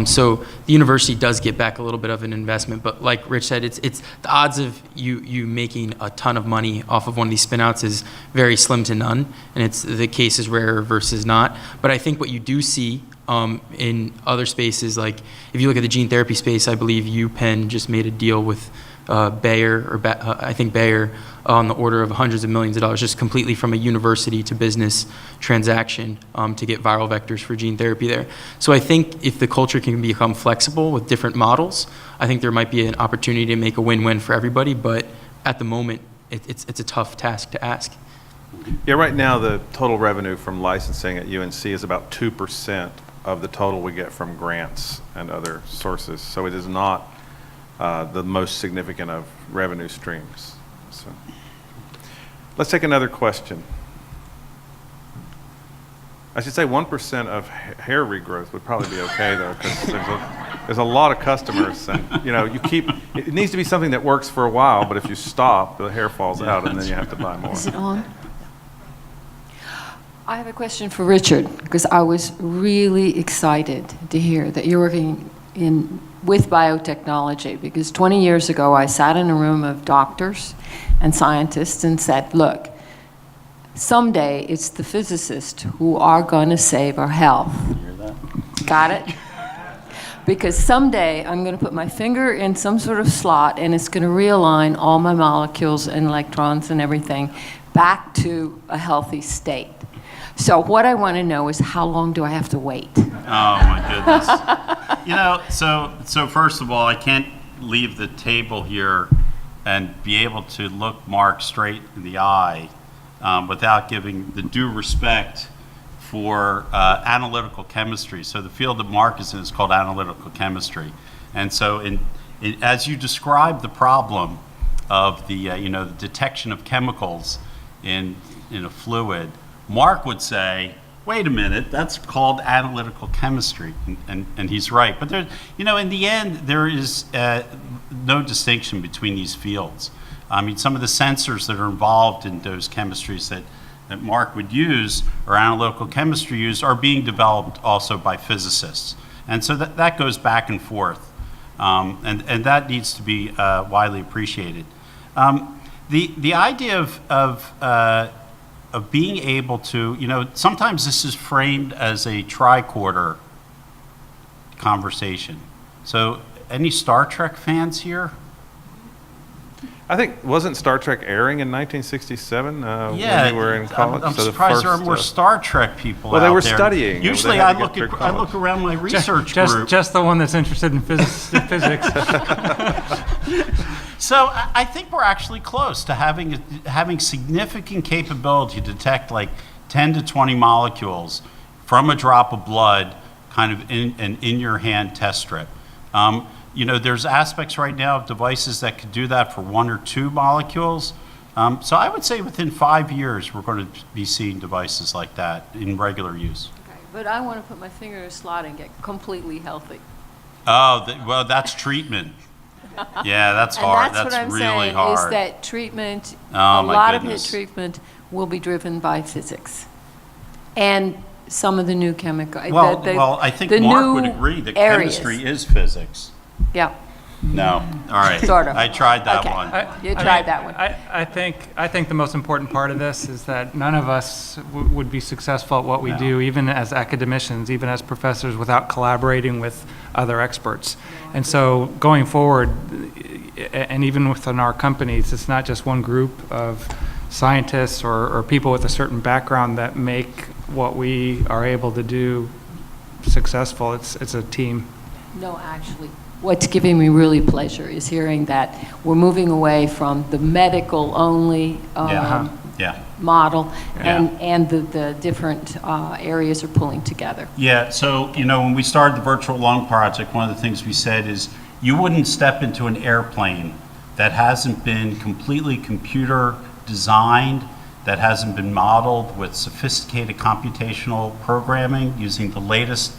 So the university does get back a little bit of an investment, but like Rich said, it's the odds of you making a ton of money off of one of these spinouts is very slim to none, and the case is rare versus not. But I think what you do see in other spaces, like if you look at the gene therapy space, I believe UPenn just made a deal with Bayer, I think Bayer, on the order of hundreds of millions of dollars, just completely from a university to business transaction to get viral vectors for gene therapy there. So I think if the culture can become flexible with different models, I think there might be an opportunity to make a win-win for everybody, but at the moment, it's a tough task to ask. Yeah, right now the total revenue from licensing at UNC is about 2% of the total we get from grants and other sources. So it is not the most significant of revenue streams. So let's take another question. I should say 1% of hair regrowth would probably be okay though, because there's a lot of customers, and it needs to be something that works for a while, but if you stop, the hair falls out and then you have to buy more. Is it on? I have a question for Richard, because I was really excited to hear that you're working with biotechnology, because 20 years ago I sat in a room of doctors and scientists and said, look, someday it's the physicists who are going to save our health. You hear that? Got it? Because someday I'm going to put my finger in some sort of slot and it's going to realign all my molecules and electrons and everything back to a healthy state. So what I want to know is how long do I have to wait? Oh my goodness. You know, so first of all, I can't leave the table here and be able to look Mark straight in the eye without giving the due respect for analytical chemistry. So the field that Mark is in is called analytical chemistry. And so as you describe the problem of the, the detection of chemicals in a fluid, Mark would say, wait a minute, that's called analytical chemistry, and he's right. But there, in the end, there is no distinction between these fields. I mean, some of the sensors that are involved in those chemistries that Mark would use, or analytical chemistry use, are being developed also by physicists. And so that goes back and forth, and that needs to be widely appreciated. The idea of being able to, sometimes this is framed as a tricorder conversation. So any Star Trek fans here? I think, wasn't Star Trek airing in 1967 when Yeah, we were in college? I'm So the surprised there are first, more Star Trek people well, they out were there. studying. Usually They had I to get look through I look college. around my research group. Just the one that's interested in physics. So I think we're actually close to having significant capability to detect like 10 to 20 molecules from a drop of blood, kind of in an in-your-hand test strip. There's aspects right now of devices that could do that for 1 or 2 molecules. So I would say within 5 years, we're going to be seeing devices like that in regular use. Okay, but I want to put my finger in a slot and get completely healthy. Oh, well, that's treatment. Yeah, that's hard. And that's what I'm really saying, hard. is that treatment, Oh, a my lot of goodness. his treatment will be driven by physics. And some of the new chemical. Well, I think the Mark new would agree that areas. chemistry is physics. Yeah, No, all right. Sort of. I tried that Okay. one. you tried that one. I think the most important part of this is that none of us would be successful at what we No. do, even as academicians, even as professors, without collaborating with other experts. And so going forward, and even within our companies, it's not just one group of scientists or people with a certain background that make what we are able to do successful. It's a team. No, actually, what's giving me really pleasure is hearing that we're moving away from the medical-only Yeah. model, Yeah. and the different areas are pulling together. Yeah, so, when we started the Virtual Lung Project, one of the things we said is you wouldn't step into an airplane that hasn't been completely computer designed, that hasn't been modeled with sophisticated computational programming using the latest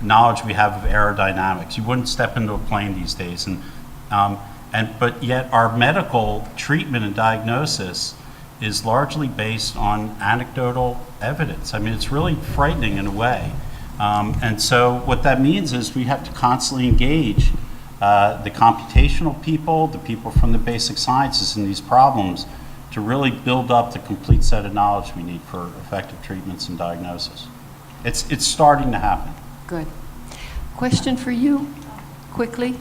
knowledge we have of aerodynamics. You wouldn't step into a plane these days. But yet our medical treatment and diagnosis is largely based on anecdotal evidence. I mean, it's really frightening in a way. And so what that means is we have to constantly engage the computational people, the people from the basic sciences in these problems to really build up the complete set of knowledge we need for effective treatments and diagnosis. It's starting to happen. Good. Question for you, quickly.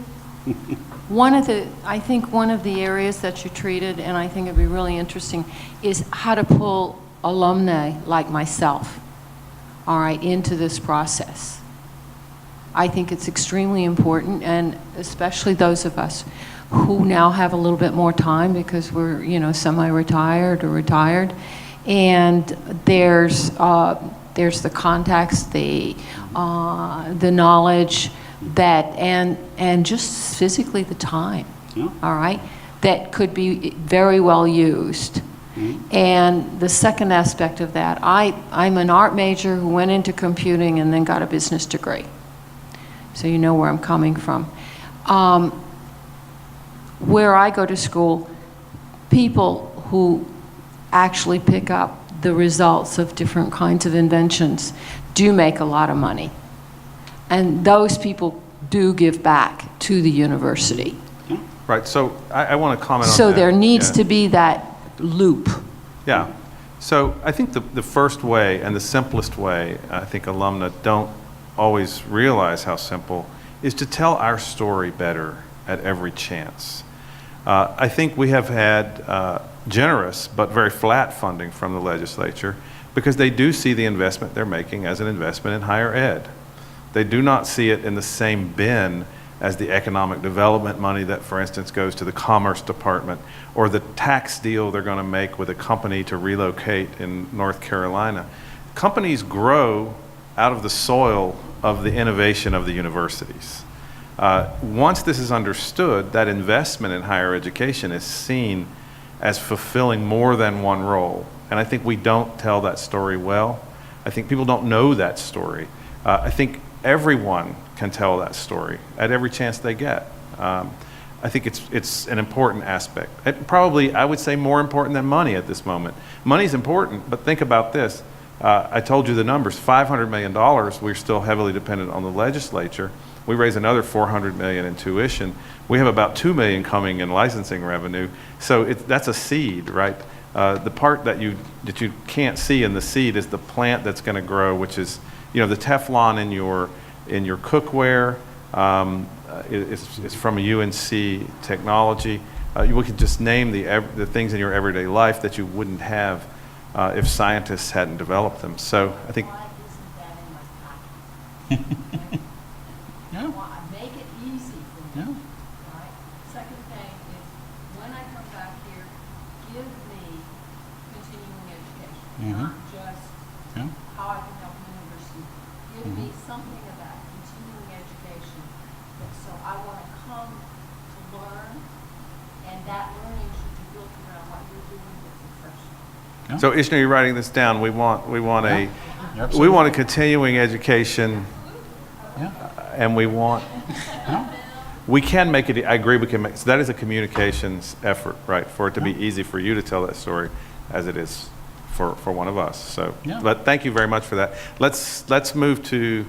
I think one of the areas that you treated, and I think it'd be really interesting, is how to pull alumni like myself, all right, into this process. I think it's extremely important, and especially those of us who now have a little bit more time because we're, semi-retired or retired, and there's the contacts, the knowledge, and just physically the time, Yeah. all right, that could be very well used. And the second aspect of that, I'm an art major who went into computing and then got a business degree. So you know where I'm coming from. Where I go to school, people who actually pick up the results of different kinds of inventions do make a lot of money. And those people do give back to the university. Right, so I want to comment on that. So there needs Yeah. to be that loop. Yeah. So I think the first way and the simplest way, I think alumni don't always realize how simple, is to tell our story better at every chance. I think we have had generous but very flat funding from the legislature because they do see the investment they're making as an investment in higher ed. They do not see it in the same bin as the economic development money that, for instance, goes to the Commerce Department, or the tax deal they're going to make with a company to relocate in North Carolina. Companies grow out of the soil of the innovation of the universities. Once this is understood, that investment in higher education is seen as fulfilling more than one role. And I think we don't tell that story well. I think people don't know that story. I think everyone can tell that story at every chance they get. I think it's an important aspect. It probably, I would say, more important than money at this moment. Money's important, but think about this. I told you the numbers, $500 million, we're still heavily dependent on the legislature. We raise another $400 million in tuition. We have about $2 million coming in licensing revenue. So that's a seed, right? The part that you can't see in the seed is the plant that's going to grow, which is, the Teflon in your cookware is from a UNC technology. We could just name the things in your everyday life that you wouldn't have if scientists hadn't developed them. So I think. Why isn't that in my pocket? Yeah. Make it easy for me. Yeah. Right? Second thing is, when I come back here, give me continuing education, not just Yeah. how I can help the university. Give me something about continuing education, so I want to come to learn, and that learning should be built around what you're doing with the freshmen. So Ishna, you're writing this down. We want Absolutely. we want a continuing education, Yeah. and we can make it. I agree. We can make. So that is a communications effort, right? For it to be easy for you to tell that story, as it is for one of us. So, Yeah. but thank you very much for that. Let's move to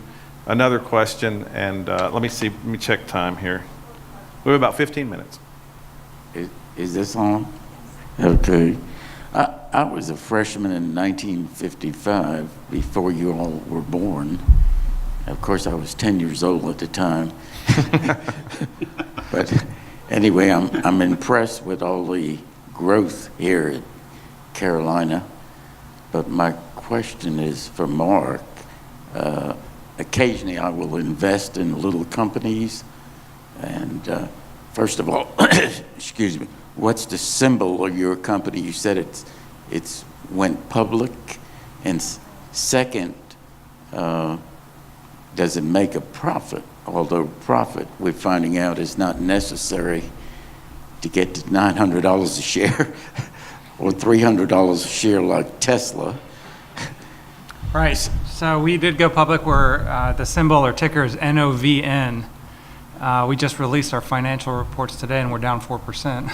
another question, and let me check time here. We have about 15 minutes. Is this on? Okay. I was a freshman in 1955, before you all were born. Of course, I was 10 years old at the time. But anyway, I'm impressed with all the growth here at Carolina. But my question is for Mark. Occasionally, I will invest in little companies. And first of all, excuse me, what's the symbol of your company? You said it's went public. And second, does it make a profit? Although profit, we're finding out, is not necessary to get to $900 a share or $300 a share like Tesla. Right. So we did go public. The symbol or ticker is NOVN. We just released our financial reports today, and we're down 4%.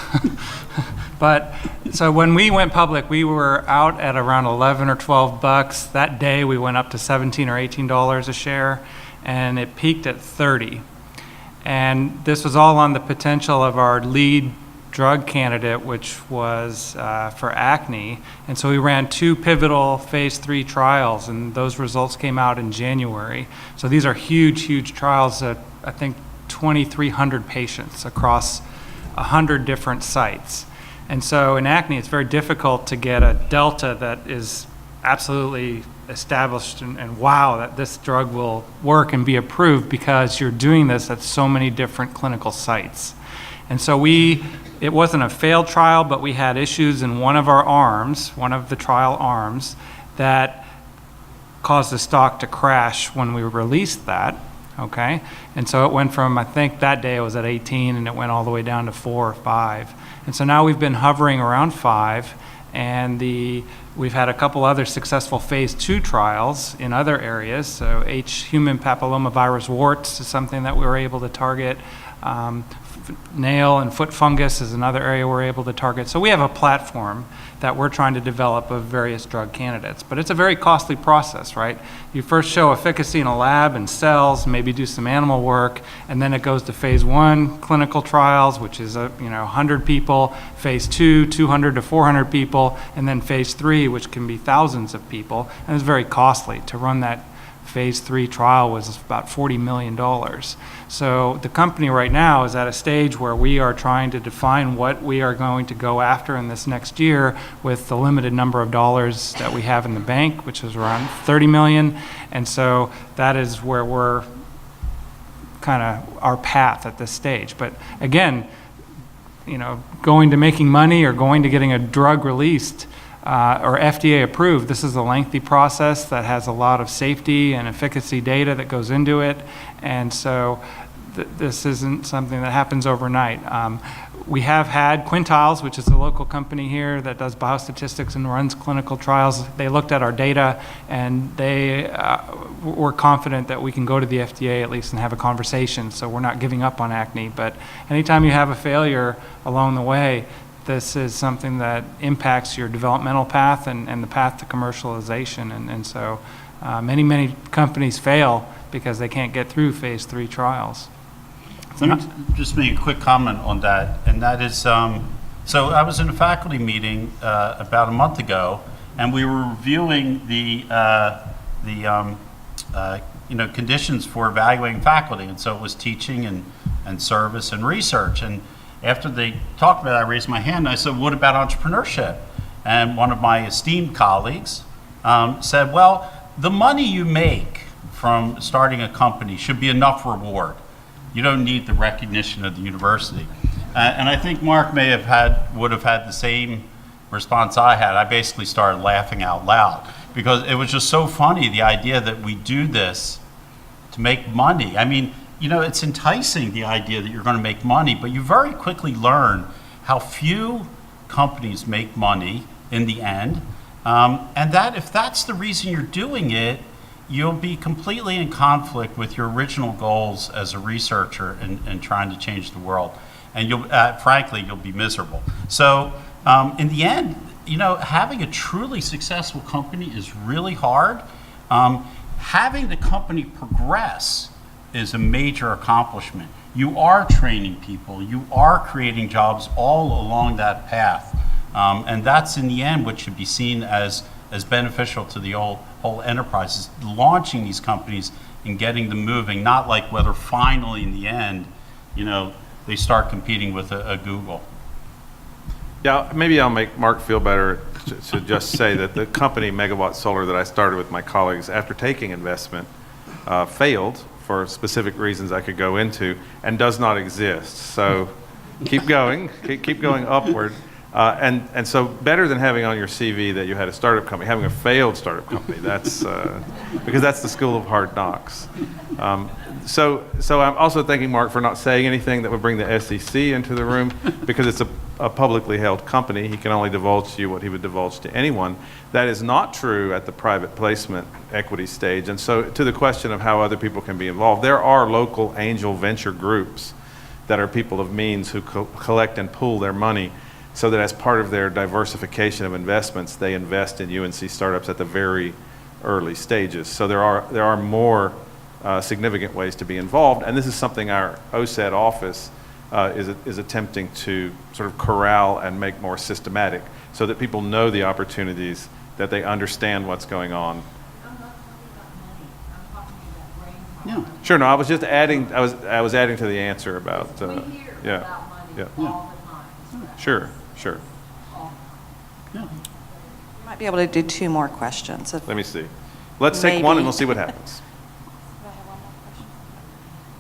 But so when we went public, we were out at around 11 or 12 bucks. That day, we went up to 17 or $18 a share, and it peaked at 30. And this was all on the potential of our lead drug candidate, which was for acne. And so we ran 2 pivotal phase 3 trials, and those results came out in January. So these are huge, huge trials that I think 2,300 patients across 100 different sites. And so in acne, it's very difficult to get a delta that is absolutely established and wow, that this drug will work and be approved, because you're doing this at so many different clinical sites. And so it wasn't a failed trial, but we had issues in one of the trial arms, that caused the stock to crash when we released that. Okay, and so it went from, I think that day it was at 18, and it went all the way down to 4 or 5. And so now we've been hovering around 5, and we've had a couple other successful phase 2 trials in other areas. So human papillomavirus warts is something that we were able to target. Nail and foot fungus is another area we're able to target. So we have a platform that we're trying to develop of various drug candidates. But it's a very costly process, right? You first show efficacy in a lab and cells, maybe do some animal work, and then it goes to phase 1 clinical trials, which is 100 people, phase 2, 200 to 400 people, and then phase 3, which can be thousands of people. And it's very costly to run that phase 3 trial was about $40 million. So the company right now is at a stage where we are trying to define what we are going to go after in this next year with the limited number of dollars that we have in the bank, which is around 30 million. And so that is where we're kind of our path at this stage. But again, you know, going to making money or going to getting a drug released or FDA approved, this is a lengthy process that has a lot of safety and efficacy data that goes into it. And so this isn't something that happens overnight. We have had Quintiles, which is a local company here that does biostatistics and runs clinical trials. They looked at our data and they were confident that we can go to the FDA at least and have a conversation. So we're not giving up on acne. But anytime you have a failure along the way, this is something that impacts your developmental path and the path to commercialization. And so many companies fail because they can't get through phase 3 trials. Let me just make a quick comment on that, and that is, so I was in a faculty meeting about a month ago, and we were reviewing the conditions for evaluating faculty, and so it was teaching and service and research. And after they talked about it, I raised my hand and I said, "What about entrepreneurship?" And one of my esteemed colleagues said, "Well, the money you make from starting a company should be enough reward. You don't need the recognition of the university." And I think Mark would have had the same response I had. I basically started laughing out loud because it was just so funny, the idea that we do this to make money. I mean, you know, it's enticing, the idea that you're going to make money, but you very quickly learn how few companies make money in the end. And that if that's the reason you're doing it, you'll be completely in conflict with your original goals as a researcher and trying to change the world. And frankly, you'll be miserable. So in the end, you know, having a truly successful company is really hard. Having the company progress is a major accomplishment. You are training people, you are creating jobs all along that path. And that's in the end what should be seen as beneficial to the whole enterprise, is launching these companies and getting them moving, not like whether finally in the end, you know, they start competing with a Google. Yeah, maybe I'll make Mark feel better to just say that the company Megawatt Solar that I started with my colleagues after taking investment failed for specific reasons I could go into and does not exist. So keep going, keep going upward. And so better than having on your CV that you had a startup company, having a failed startup company, that's because that's the school of hard knocks. So I'm also thanking Mark for not saying anything that would bring the SEC into the room, because it's a publicly held company. He can only divulge to you what he would divulge to anyone. That is not true at the private placement equity stage. And so to the question of how other people can be involved, there are local angel venture groups that are people of means who collect and pool their money, so that as part of their diversification of investments, they invest in UNC startups at the very early stages. So there are more significant ways to be involved, and this is something our OSED office is attempting to sort of corral and make more systematic, so that people know the opportunities, that they understand what's going on. I'm not talking about money, I'm talking about brain power. Yeah. Sure, no, I was just adding. I was adding to the answer about. We hear Yeah, about money yeah. all the time. Sure. All the time. Might be able to do 2 more questions. If- Let me see. Let's take one Maybe. and we'll see what happens. Do I have one more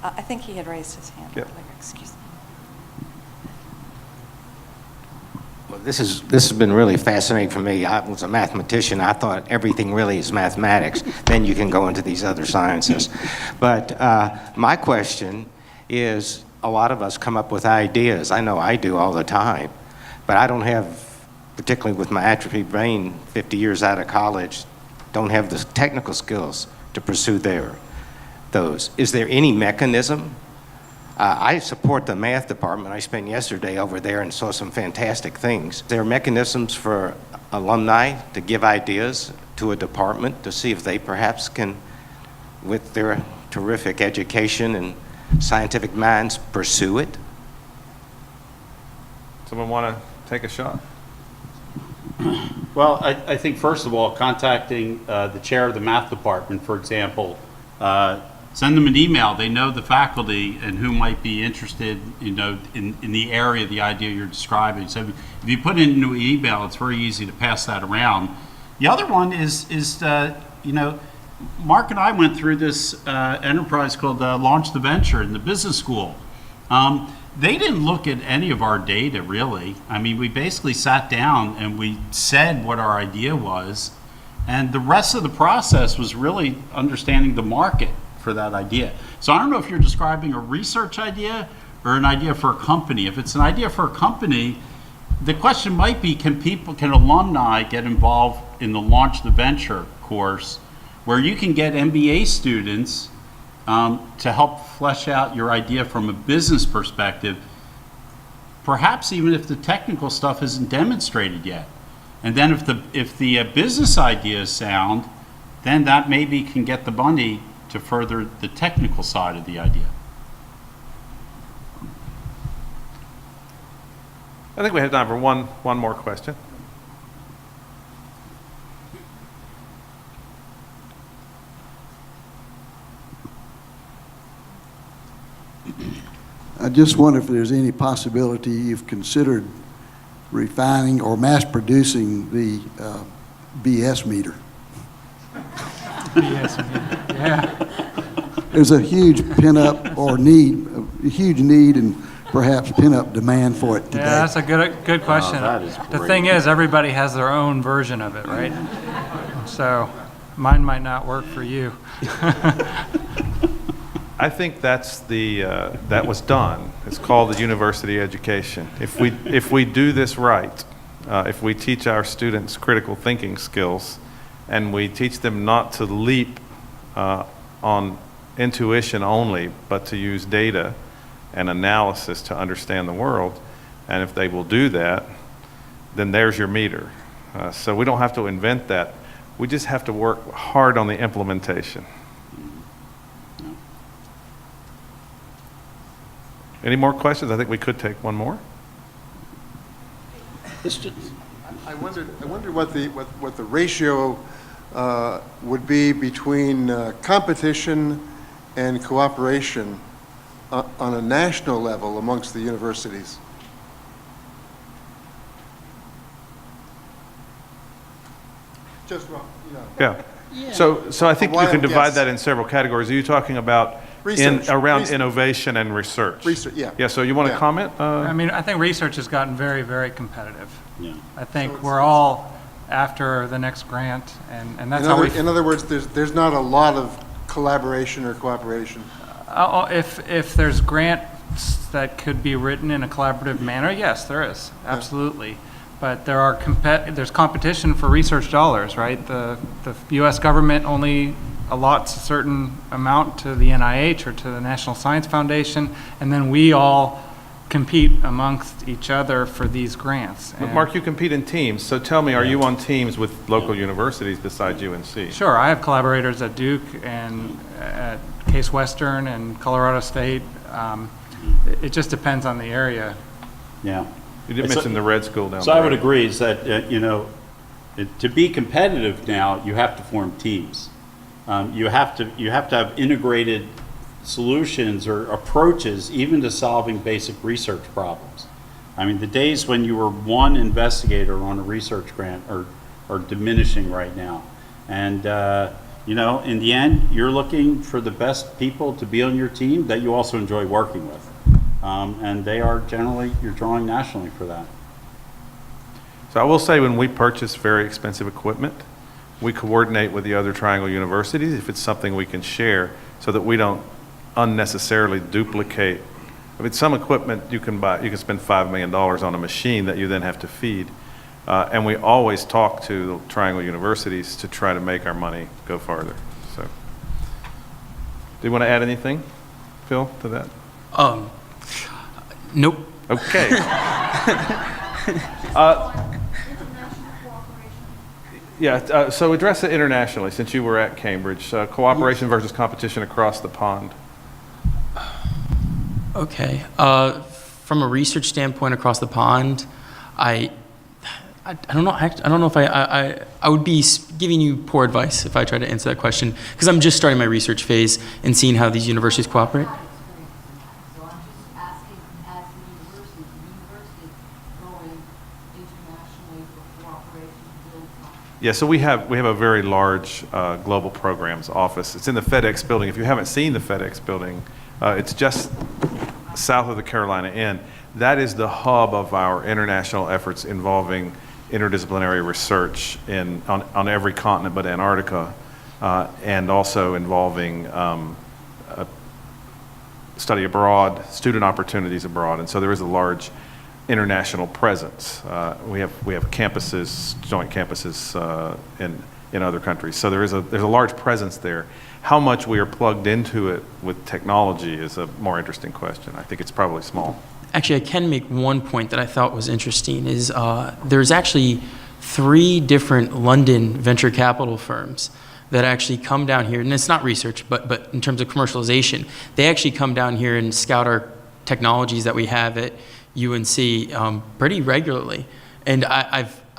question? I think he had raised his hand. Yep. Excuse me. Well, this has been really fascinating for me. I was a mathematician. I thought everything really is mathematics. Then you can go into these other sciences. But my question is, a lot of us come up with ideas. I know I do all the time. But I don't have, particularly with my atrophied brain, 50 years out of college, don't have the technical skills to pursue those. Is there any mechanism? I support the math department. I spent yesterday over there and saw some fantastic things. There are mechanisms for alumni to give ideas to a department to see if they perhaps can, with their terrific education and scientific minds, pursue it. Someone want to take a shot? Well, I think first of all, contacting the chair of the math department, for example, send them an email. They know the faculty and who might be interested, in the area, the idea you're describing. So if you put it into an email, it's very easy to pass that around. The other one is Mark and I went through this enterprise called Launch the Venture in the business school. They didn't look at any of our data, really. I mean, we basically sat down and we said what our idea was, and the rest of the process was really understanding the market for that idea. So I don't know if you're describing a research idea or an idea for a company. If it's an idea for a company, the question might be, can alumni get involved in the Launch the Venture course, where you can get MBA students to help flesh out your idea from a business perspective, perhaps even if the technical stuff isn't demonstrated yet. And then if the business idea is sound, then that maybe can get the money to further the technical side of the idea. I think we have time for one more question. I just wonder if there's any possibility you've considered refining or mass producing the BS meter. Yes, yeah. There's a huge pent-up or a huge need and perhaps pent-up demand for it today. Yeah, that's a good question. that is The great. thing is, everybody has their own version of it, right? So mine might not work for you. I think that's that was done. It's called the university education. If we do this right, if we teach our students critical thinking skills, and we teach them not to leap on intuition only, but to use data and analysis to understand the world, and if they will do that, then there's your meter. So we don't have to invent that. We just have to work hard on the implementation. Any more questions? I think we could take one more. I wondered what the ratio would be between competition and cooperation on a national level amongst the universities. Just, Yeah. So I think you can Wild divide guess. that in several categories. Are you talking about Research. around Research. innovation and research? Research, yeah. Yeah, so you want to Yeah. comment? I mean, I think research has gotten very, very competitive. Yeah. I think So we're all after the next grant, and that's how we. in other words, there's not a lot of collaboration or cooperation. If there's grants that could be written in a collaborative manner, yes, there is, absolutely. But there's competition for research dollars, right? The U.S. government only allots a certain amount to the NIH or to the National Science Foundation, and then we all compete amongst each other for these grants. But And- Mark, you compete in teams, so tell me, are you on teams with local universities besides UNC? Sure, I have collaborators at Duke and at Case Western and Colorado State. It just depends on the area. Yeah. You didn't It's mention the Red School down So there. I would agree is that, to be competitive now, you have to form teams. You have to have integrated solutions or approaches even to solving basic research problems. I mean, the days when you were one investigator on a research grant are diminishing right now. And, in the end, you're looking for the best people to be on your team that you also enjoy working with. And they are generally, you're drawing nationally for that. So I will say, when we purchase very expensive equipment, we coordinate with the other Triangle universities if it's something we can share, so that we don't unnecessarily duplicate. I mean, some equipment you can spend $5 million on a machine that you then have to feed. And we always talk to the Triangle universities to try to make our money go farther. So, do you want to add anything, Phil, to that? Nope. Okay. Yeah, so address it internationally, since you were at Cambridge. Cooperation versus competition across the pond. Okay. From a research standpoint across the pond, I I don't know. I don't know if I would be giving you poor advice if I tried to answer that question, because I'm just starting my research phase and seeing how these universities cooperate. So I'm just asking, as the university going internationally for cooperation to build something. Yeah, so we have a very large global programs office. It's in the FedEx building. If you haven't seen the FedEx building, it's just south of the Carolina Inn. That is the hub of our international efforts involving interdisciplinary research on every continent but Antarctica, and also involving study abroad, student opportunities abroad, and so there is a large international presence. We have campuses, joint campuses in other countries, so there's a large presence there. How much we are plugged into it with technology is a more interesting question. I think it's probably small. Actually, I can make one point that I thought was interesting is there's actually 3 different London venture capital firms that actually come down here, and it's not research, but in terms of commercialization, they actually come down here and scout our technologies that we have at UNC pretty regularly. And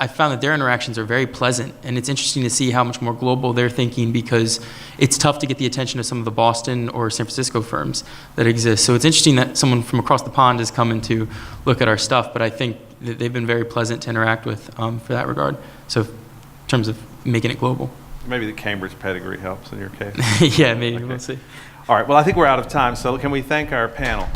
I've found that their interactions are very pleasant, and it's interesting to see how much more global they're thinking, because it's tough to get the attention of some of the Boston or San Francisco firms that exist. So it's interesting that someone from across the pond is coming to look at our stuff, but I think that they've been very pleasant to interact with for that regard. So in terms of making it global. Maybe the Cambridge pedigree helps in your case. Yeah, maybe, Okay. we'll see. All right, well, I think we're out of time, so can we thank our panel?